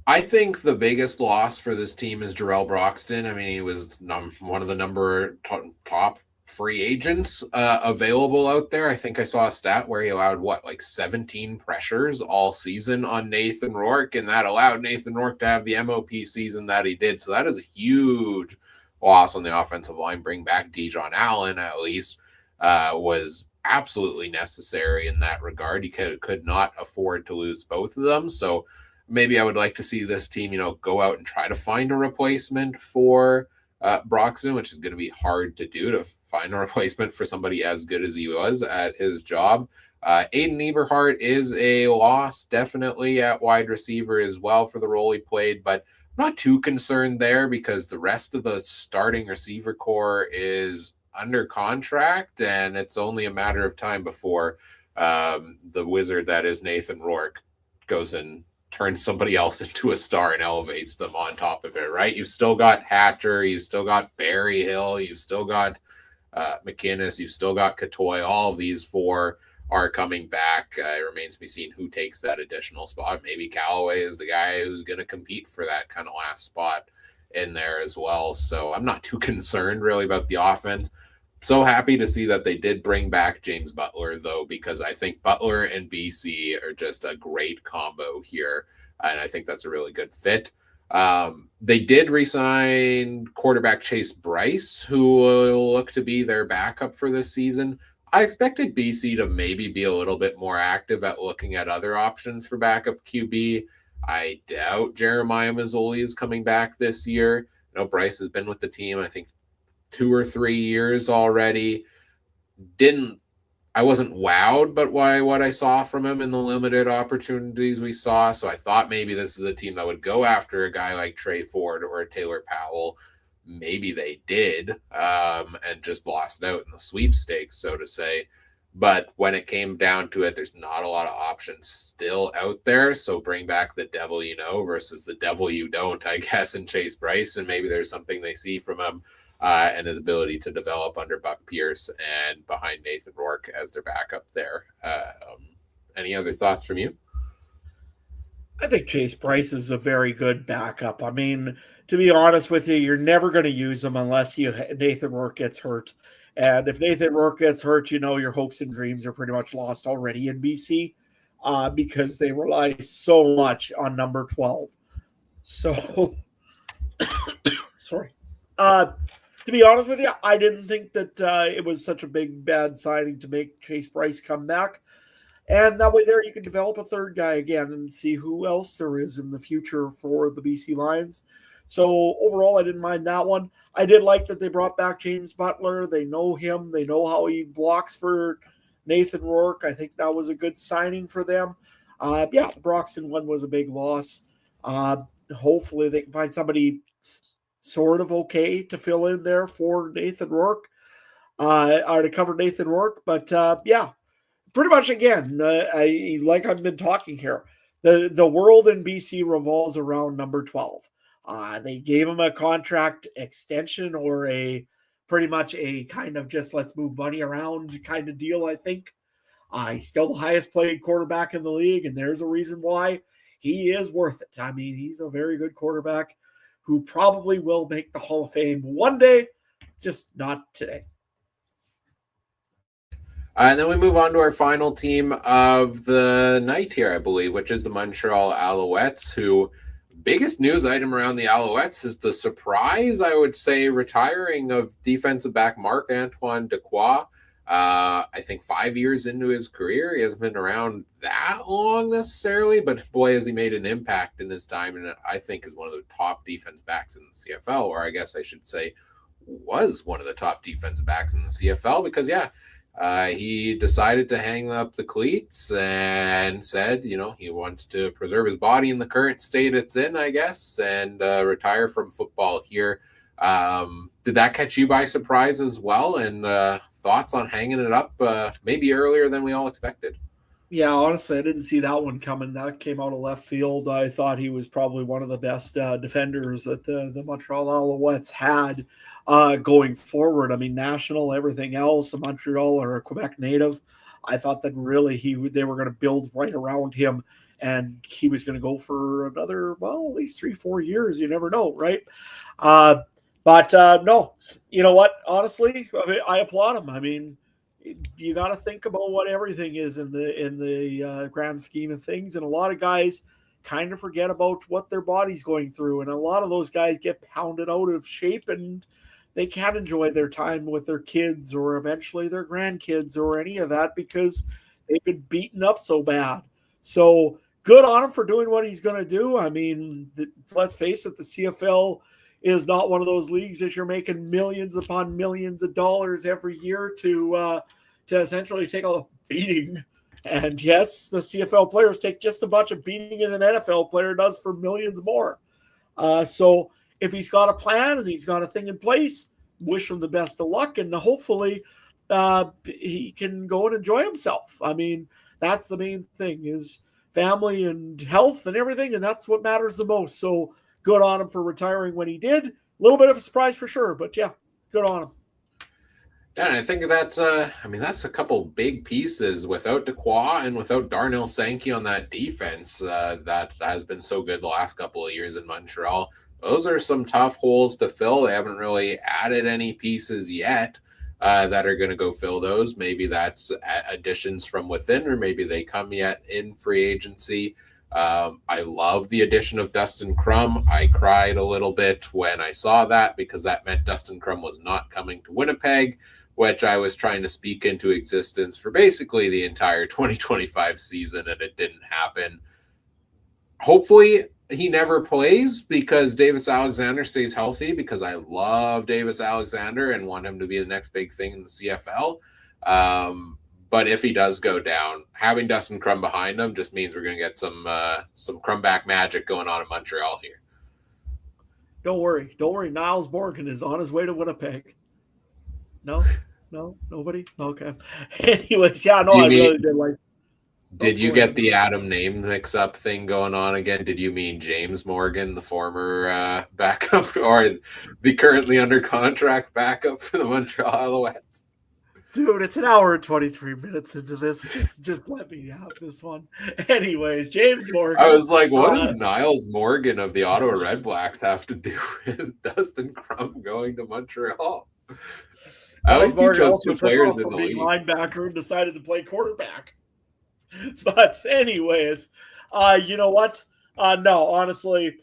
I think the biggest loss for this team is Jarrell Broxton. I mean, he was one of the top free agents available out there. I think I saw a stat where he allowed like 17 pressures all season on Nathan Rourke, and that allowed Nathan Rourke to have the MOP season that he did. So that is a huge loss on the offensive line. Bring back Dijon Allen at least was absolutely necessary in that regard. He could not afford to lose both of them. So maybe I would like to see this team, go out and try to find a replacement for Broxton, which is going to be hard to do, to find a replacement for somebody as good as he was at his job. Aiden Eberhardt is a loss, definitely at wide receiver as well for the role he played, but I'm not too concerned there because the rest of the starting receiver core is under contract, and it's only a matter of time before the wizard that is Nathan Rourke goes and turns somebody else into a star and elevates them on top of it, right? You've still got Hatcher, you've still got Barry Hill, you've still got McInnes, you've still got Katoy. All of these four are coming back. It remains to be seen who takes that additional spot. Maybe Callaway is the guy who's going to compete for that kind of last spot in there as well. So I'm not too concerned really about the offense. So happy to see that they did bring back James Butler, though, because I think Butler and BC are just a great combo here. And I think that's a really good fit. They did re-sign quarterback Chase Bryce, who will look to be their backup for this season. I expected BC to maybe be a little bit more active at looking at other options for backup QB. I doubt Jeremiah Mazzoli is coming back this year. Bryce has been with the team, I think, 2 or 3 years already. I wasn't wowed by what I saw from him in the limited opportunities we saw. So I thought maybe this is a team that would go after a guy like Trey Ford or Taylor Powell. Maybe they did and just lost out in the sweepstakes, so to say. But when it came down to it, there's not a lot of options still out there. So bring back the devil you know versus the devil you don't, I guess, in Chase Bryce. And maybe there's something they see from him and his ability to develop under Buck Pierce and behind Nathan Rourke as their backup there. Any other thoughts from you? I think Chase Bryce is a very good backup. I mean, to be honest with you, you're never going to use him unless Nathan Rourke gets hurt. And if Nathan Rourke gets hurt, your hopes and dreams are pretty much lost already in BC because they rely so much on number 12. So, sorry. Uh, to be honest with you, I didn't think that it was such a bad signing to make Chase Bryce come back. And that way, there you can develop a third guy again and see who else there is in the future for the BC Lions. So overall, I didn't mind that one. I did like that they brought back James Butler. They know him. They know how he blocks for Nathan Rourke. I think that was a good signing for them. Yeah, the Broxton one was a big loss. Hopefully, they can find somebody sort of okay to fill in there for Nathan Rourke or to cover Nathan Rourke. But yeah, pretty much again, like I've been talking here, the world in BC revolves around number 12. They gave him a contract extension or a pretty much a kind of just let's move money around kind of deal, I think. He's still the highest paid quarterback in the league, and there's a reason why he is worth it. I mean, he's a very good quarterback who probably will make the Hall of Fame one day, just not today. And then we move on to our final team of the night here, I believe, which is the Montreal Alouettes, who biggest news item around the Alouettes is the surprise, I would say, retiring of defensive back Marc-Antoine Dequoy. I think 5 years into his career. He hasn't been around that long necessarily, but boy, has he made an impact in his time. And I think is one of the top defense backs in the CFL, or I guess I should say was one of the top defensive backs in the CFL because, yeah, he decided to hang up the cleats and said, he wants to preserve his body in the current state it's in, I guess, and retire from football here. Did that catch you by surprise as well? And thoughts on hanging it up maybe earlier than we all expected? Yeah, honestly, I didn't see that one coming. That came out of left field. I thought he was probably one of the best defenders that the Montreal Alouettes had going forward. I mean, national, everything else, a Montreal or a Quebec native. I thought that really they were going to build right around him, and he was going to go for another, at least 3-4 years. You never know, right? But no, you know what? Honestly, I applaud him. I mean, you got to think about what everything is in the grand scheme of things, and a lot of guys kind of forget about what their body's going through, and a lot of those guys get pounded out of shape, and they can't enjoy their time with their kids or eventually their grandkids or any of that because they've been beaten up so bad. So good on him for doing what he's going to do. I mean, let's face it, the CFL is not one of those leagues that you're making millions upon millions of dollars every year to essentially take a beating. And yes, the CFL players take just as much a beating as an NFL player does for millions more. So if he's got a plan and he's got a thing in place, wish him the best of luck, and hopefully he can go and enjoy himself. I mean, that's the main thing is family and health and everything, and that's what matters the most. So good on him for retiring when he did. A little bit of a surprise for sure, but yeah, good on him. Yeah, and I think that's that's a couple big pieces without Dequoy and without Darnell Sankey on that defense that has been so good the last couple of years in Montreal. Those are some tough holes to fill. They haven't really added any pieces yet that are going to go fill those. Maybe that's additions from within, or maybe they come yet in free agency. I love the addition of Dustin Crum. I cried a little bit when I saw that because that meant Dustin Crum was not coming to Winnipeg, which I was trying to speak into existence for basically the entire 2025 season, and it didn't happen. Hopefully he never plays because Davis Alexander stays healthy, because I love Davis Alexander and want him to be the next big thing in the CFL. But if he does go down, having Dustin Crum behind him just means we're going to get some Crumback magic going on in Montreal here. Don't worry. Niles Morgan is on his way to Winnipeg. No, nobody. Okay. Anyways, yeah, no, I really did like. Did you get the Adam name mix-up thing going on again? Did you mean James Morgan, the former backup, or the currently under contract backup for the Montreal Alouettes? Dude, it's an hour and 23 minutes into this. Just let me have this one. Anyways, James I Morgan. was like, what does Niles Morgan of the Ottawa Red Blacks have to do with Dustin Crum going to Montreal? I always do trust two players in the league. Linebacker and decided to play quarterback. But anyways, you know what? No, honestly,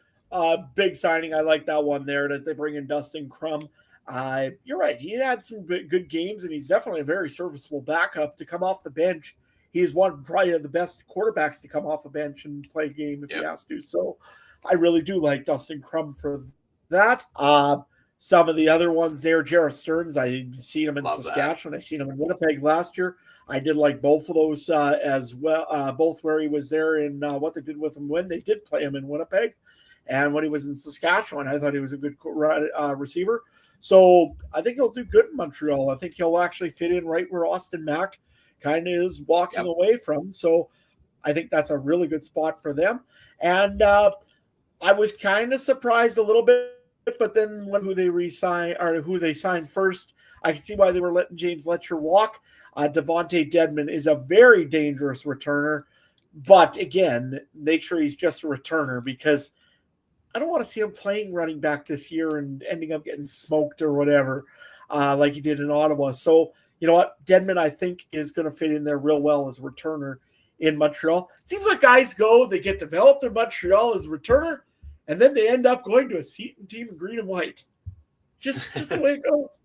big signing. I like that one there that they bring in Dustin Crum. You're right. He had some good games, and he's definitely a very serviceable backup to come off the bench. He's one probably of the best quarterbacks to come off a bench and play a game if he has to. So I really do like Dustin Crum for that. Some of the other ones there, Jarrett Stearns, I've seen him in Saskatchewan. I've seen him in Winnipeg last year. I did like both of those as well, both where he was there and what they did with him when they did play him in Winnipeg. And when he was in Saskatchewan, I thought he was a good receiver. So I think he'll do good in Montreal. I think he'll actually fit in right where Austin Mack kind of is walking away from. So I think that's a really good spot for them. And I was kind of surprised a little bit, but then who they signed first, I can see why they were letting James Letcher walk. Devontae Dedmon is a very dangerous returner, but again, make sure he's just a returner because I don't want to see him playing running back this year and ending up getting smoked or whatever, like he did in Ottawa. So, you know what? Dedmon, I think, is going to fit in there real well as a returner in Montreal. It seems like guys they get developed in Montreal as a returner, and then they end up going to a Seton team in green and white. Just the way it goes.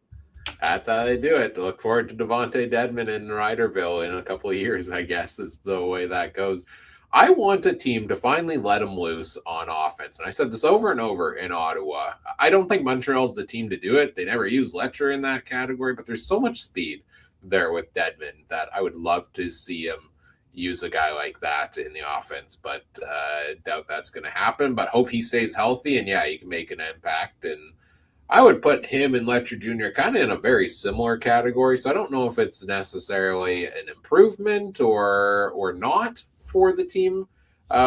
That's how they do it. Look forward to Devontae Dedmon in Ryderville in a couple of years, I guess, is the way that goes. I want a team to finally let him loose on offense. And I said this over and over in Ottawa. I don't think Montreal's the team to do it. They never use Letcher in that category, but there's so much speed there with Dedmon that I would love to see him use a guy like that in the offense, but doubt that's going to happen. But hope he stays healthy, and he can make an impact. And I would put him and Letcher Jr. kind of in a very similar category. So I don't know if it's necessarily an improvement or not for the team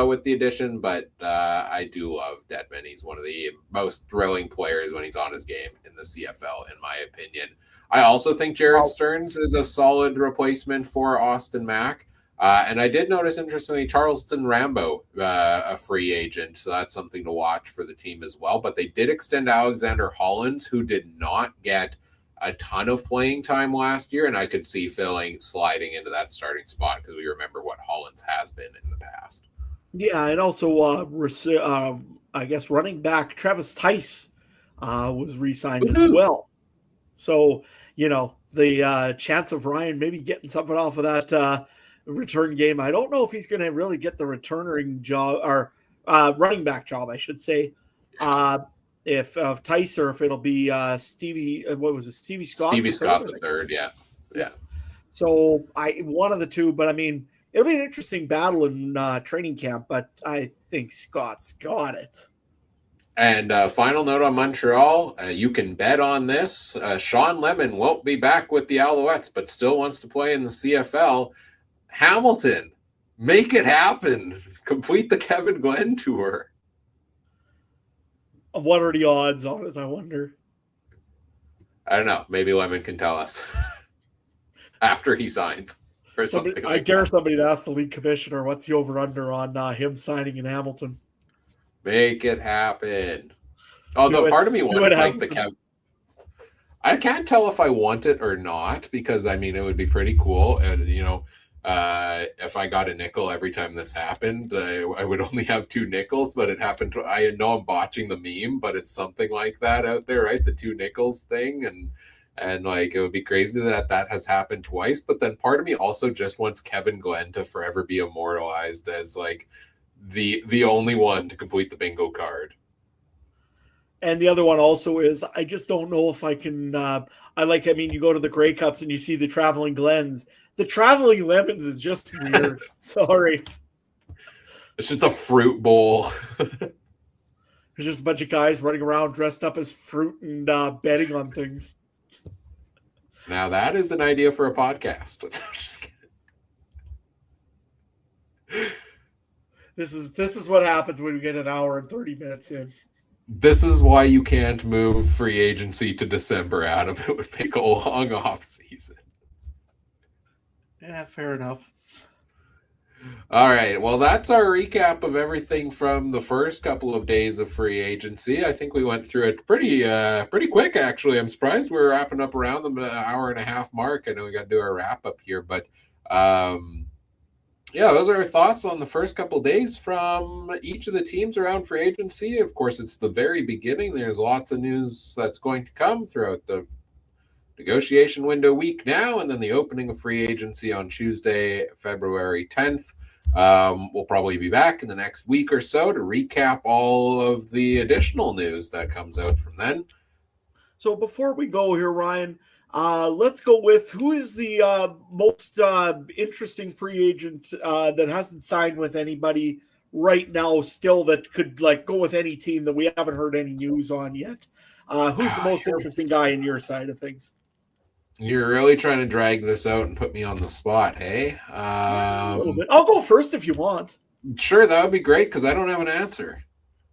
with the addition, but I do love Dedmon. He's one of the most thrilling players when he's on his game in the CFL, in my opinion. I also think Jarrett Stearns is a solid replacement for Austin Mack. And I did notice, interestingly, Charleston Rambo, a free agent. So that's something to watch for the team as well. But they did extend Alexander Hollins, who did not get a ton of playing time last year. And I could see sliding into that starting spot because we remember what Hollins has been in the past. Yeah, and also, I guess, running back Travis Tice was re-signed as well. So, the chance of Ryan maybe getting something off of that return game. I don't know if he's going to really get the returning job or running back job, I should say. If Tice or if it'll be Stevie, what was it? Stevie Scott? Stevie Scott the third. Yeah. So one of the two, but I mean, it'll be an interesting battle in training camp, but I think Scott's got it. And final note on Montreal, you can bet on this. Sean Lemon won't be back with the Alouettes, but still wants to play in the CFL. Hamilton, make it happen. Complete the Kevin Glenn tour. What are the odds on it, I wonder? I don't know. Maybe Lemon can tell us after he signs or something. I dare somebody to ask the league commissioner what's the over-under on him signing in Hamilton. Make it happen. Although part of me wanted like the Kevin. I can't tell if I want it or not because I mean it would be pretty cool, and if I got a nickel every time this happened, I would only have 2 nickels. But it happened. I know I'm botching the meme, but it's something like that out there, right? The 2 nickels thing, and like it would be crazy that has happened twice. But then part of me also just wants Kevin Glenn to forever be immortalized as like the only one to complete the bingo card. And the other one also is I just don't know if I can. You go to the Grey Cups and you see the traveling Glens. The traveling lemons is just weird. Sorry. It's just a fruit bowl. There's just a bunch of guys running around dressed up as fruit and betting on things. Now that is an idea for a podcast. I'm just kidding. This is what happens when we get an hour and 30 minutes in. This is why you can't move free agency to December, Adam. It would make a long off season. Yeah, fair enough. All right. Well, that's our recap of everything from the first couple of days of free agency. I think we went through it pretty quick, actually. I'm surprised we're wrapping up around the hour and a half mark. I know we got to do our wrap up here, but um, yeah, those are our thoughts on the first couple of days from each of the teams around free agency. Of course, it's the very beginning. There's lots of news that's going to come throughout the negotiation window week now, and then the opening of free agency on Tuesday, February 10th. We'll probably be back in the next week or so to recap all of the additional news that comes out from then. So before we go here, Ryan, let's go with who is the most interesting free agent that hasn't signed with anybody right now still that could like go with any team that we haven't heard any news on yet. Who's the most interesting guy in your side of things? You're really trying to drag this out and put me on the spot, hey? A little bit. I'll go first if you want. Sure, that would be great because I don't have an answer.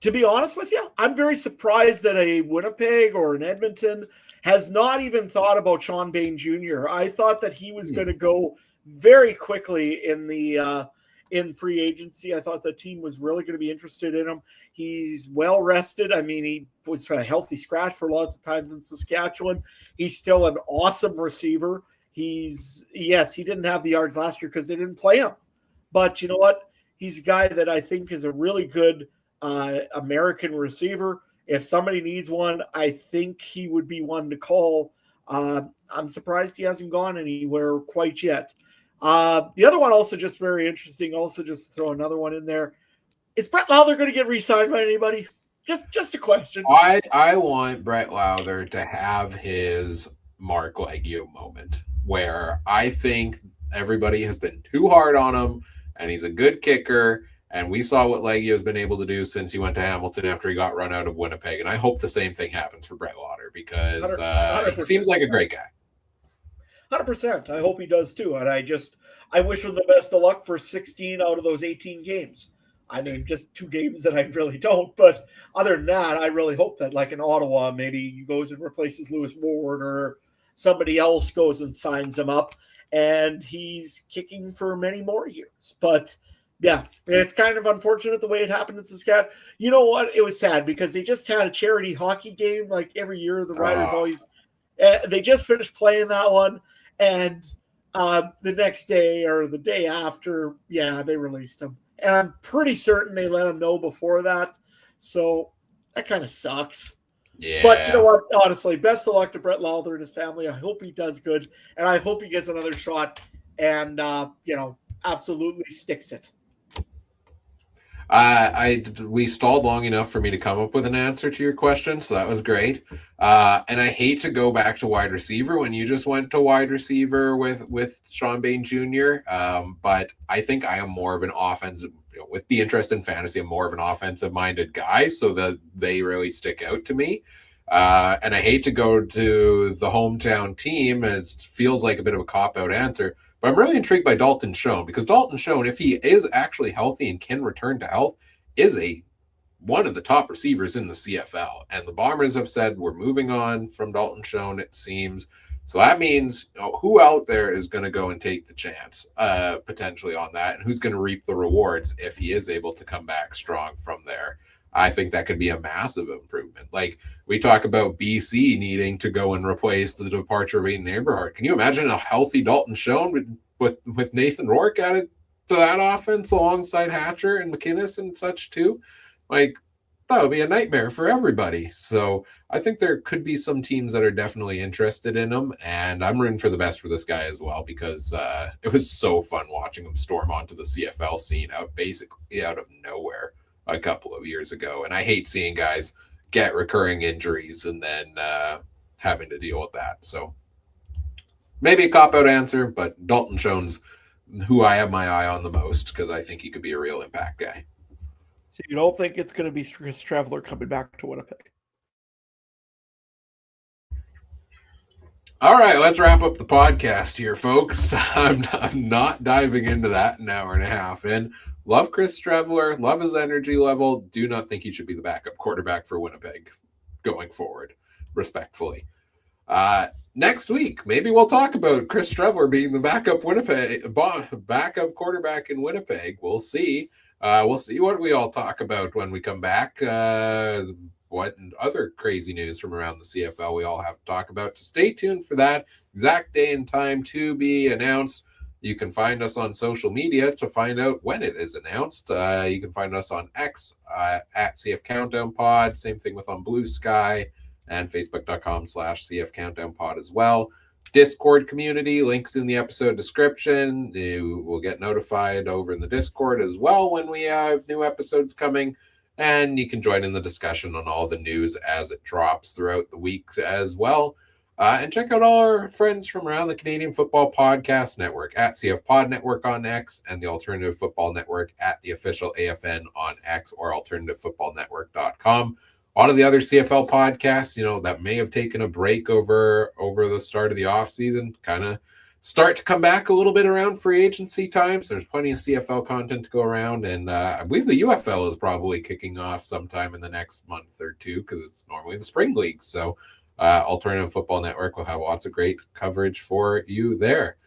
To be honest with you, I'm very surprised that a Winnipeg or an Edmonton has not even thought about Sean Bain Jr. I thought that he was going to go very quickly in the in free agency. I thought the team was really going to be interested in him. He's well rested. I mean, he was a healthy scratch for lots of times in Saskatchewan. He's still an awesome receiver. He didn't have the yards last year because they didn't play him. But you know what? He's a guy that I think is a really good American receiver. If somebody needs one, I think he would be one to call. I'm surprised he hasn't gone anywhere quite yet. The other one also just very interesting. Also, just throw another one in there. Is Brett Lowther going to get re-signed by anybody? Just a question. I want Brett Lowther to have his Mark Leggio moment where I think everybody has been too hard on him, and he's a good kicker. And we saw what Leggio has been able to do since he went to Hamilton after he got run out of Winnipeg. And I hope the same thing happens for Brett Lowther because he seems like a great guy. 100%. I hope he does too. And I wish him the best of luck for 16 out of those 18 games. I mean, just 2 games that I really don't. But other than that, I really hope that, like in Ottawa, maybe he goes and replaces Lewis Ward or somebody else goes and signs him up. And he's kicking for many more years. But yeah, it's kind of unfortunate the way it happened in Saskatchewan. You know what? It was sad because they just had a charity hockey game like every year. The Riders always they just finished playing that one, and the next day or the day after, they released him. And I'm pretty certain they let him know before that. So that kind of sucks. Yeah. But you know what? Honestly, best of luck to Brett Lowther and his family. I hope he does good, and I hope he gets another shot and absolutely sticks it. We stalled long enough for me to come up with an answer to your question, so that was great. And I hate to go back to wide receiver when you just went to wide receiver with Sean Bain Jr. But I think I am more of an offensive, with the interest in fantasy, I'm more of an offensive minded guy, so that they really stick out to me. And I hate to go to the hometown team, and it feels like a bit of a cop-out answer. But I'm really intrigued by Dalton Schoen because Dalton Schoen, if he is actually healthy and can return to health, is one of the top receivers in the CFL. And the Bombers have said we're moving on from Dalton Schoen, it seems. So that means who out there is going to go and take the chance potentially on that, and who's going to reap the rewards if he is able to come back strong from there. I think that could be a massive improvement. Like we talk about BC needing to go and replace the departure of Aiden Eberhardt. Can you imagine a healthy Dalton Schoen with Nathan Rourke added to that offense alongside Hatcher and McInnes and such too? Like that would be a nightmare for everybody. So I think there could be some teams that are definitely interested in him, and I'm rooting for the best for this guy as well because it was so fun watching him storm onto the CFL scene basically out of nowhere a couple of years ago. And I hate seeing guys get recurring injuries and then having to deal with that. So maybe a cop-out answer, but Dalton Schoen's who I have my eye on the most because I think he could be a real impact guy. So you don't think it's going to be Chris Traveler coming back to Winnipeg? All right, let's wrap up the podcast here, folks. I'm not diving into that an hour and a half in. Love Chris Traveler, love his energy level. Do not think he should be the backup quarterback for Winnipeg going forward, respectfully. Next week, maybe we'll talk about Chris Streveler being the backup quarterback in Winnipeg. We'll see. We'll see what we all talk about when we come back. What other crazy news from around the CFL we all have to talk about. So stay tuned for that. Exact day and time to be announced. You can find us on social media to find out when it is announced. You can find us on X at CF Countdown Pod. Same thing with on Blue Sky and facebook.com/CF Countdown Pod as well. Discord community, links in the episode description. You will get notified over in the Discord as well when we have new episodes coming. And you can join in the discussion on all the news as it drops throughout the week as well. And check out all our friends from around the Canadian Football Podcast Network at CF Pod Network on X and the Alternative Football Network at the official AFN on X or alternativefootballnetwork.com. A lot of the other CFL podcasts, that may have taken a break over the start of the offseason, kind of start to come back a little bit around free agency times. There's plenty of CFL content to go around, and I believe the UFL is probably kicking off sometime in the next month or two because it's normally the spring league. So Alternative Football Network will have lots of great coverage for you there.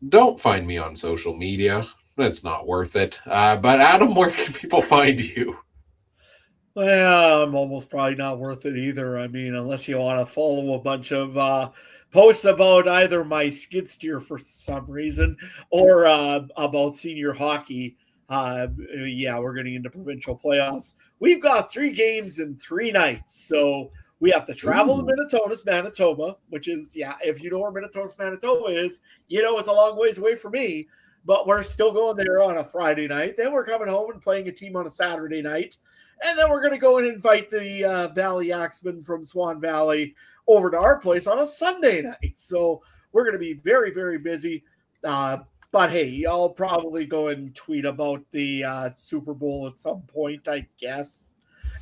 Don't find me on social media. It's not worth it. But Adam, where can people find you? Well, I'm almost probably not worth it either. I mean, unless you want to follow a bunch of posts about either my skid steer for some reason or about senior hockey. We're getting into provincial playoffs. We've got 3 games in 3 nights. So we have to travel to Minnetonka's, Manitoba, which is, if you know where Minnetonka's, Manitoba is, it's a long ways away from me. But we're still going there on a Friday night. Then we're coming home and playing a team on a Saturday night. And then we're going to go and invite the Valley Axemen from Swan Valley over to our place on a Sunday night. So we're going to be very, very busy. But hey, I'll probably go and tweet about the Super Bowl at some point, I guess.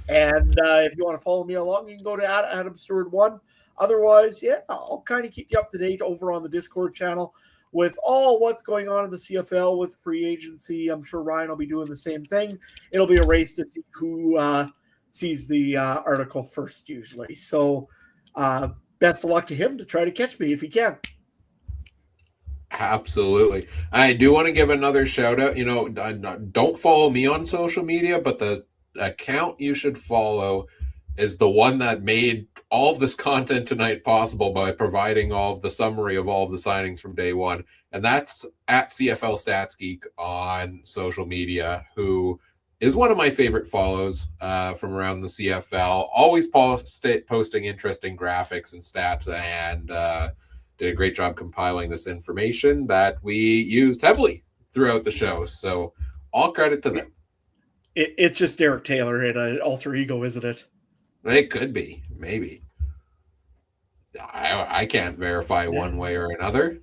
And if you want to follow me along, you can go to Adam Stewart 1. Otherwise, I'll kind of keep you up to date over on the Discord channel with all what's going on in the CFL with free agency. I'm sure Ryan will be doing the same thing. It'll be a race to see who sees the article first usually. So best of luck to him to try to catch me if he can. Absolutely. I do want to give another shout out. Don't follow me on social media, but the account you should follow is the one that made all of this content tonight possible by providing all of the summary of all of the signings from day one. And that's at CFL Stats Geek on social media, who is one of my favorite follows from around the CFL. Always posting interesting graphics and stats, and did a great job compiling this information that we used heavily throughout the show. So all credit to them. It's just Derek Taylor in an alter ego, isn't it? It could be, maybe. I can't verify one way or another.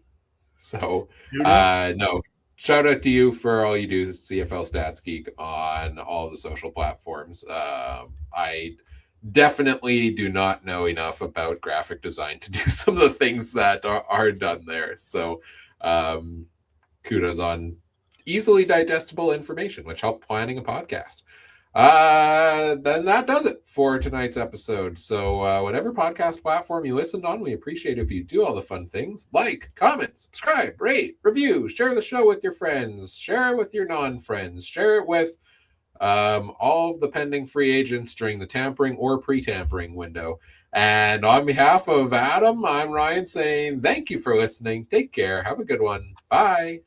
So, no. Shout out to you for all you do, CFL Stats Geek, on all the social platforms. I definitely do not know enough about graphic design to do some of the things that are done there. So, kudos on easily digestible information, which helped planning a podcast. Then that does it for tonight's episode. So whatever podcast platform you listened on, we appreciate if you do all the fun things like, comment, subscribe, rate, review, share the show with your friends, share it with your non-friends, share it with all of the pending free agents during the tampering or pre-tampering window. And on behalf of Adam, I'm Ryan saying thank you for listening. Take care. Have a good one. Bye.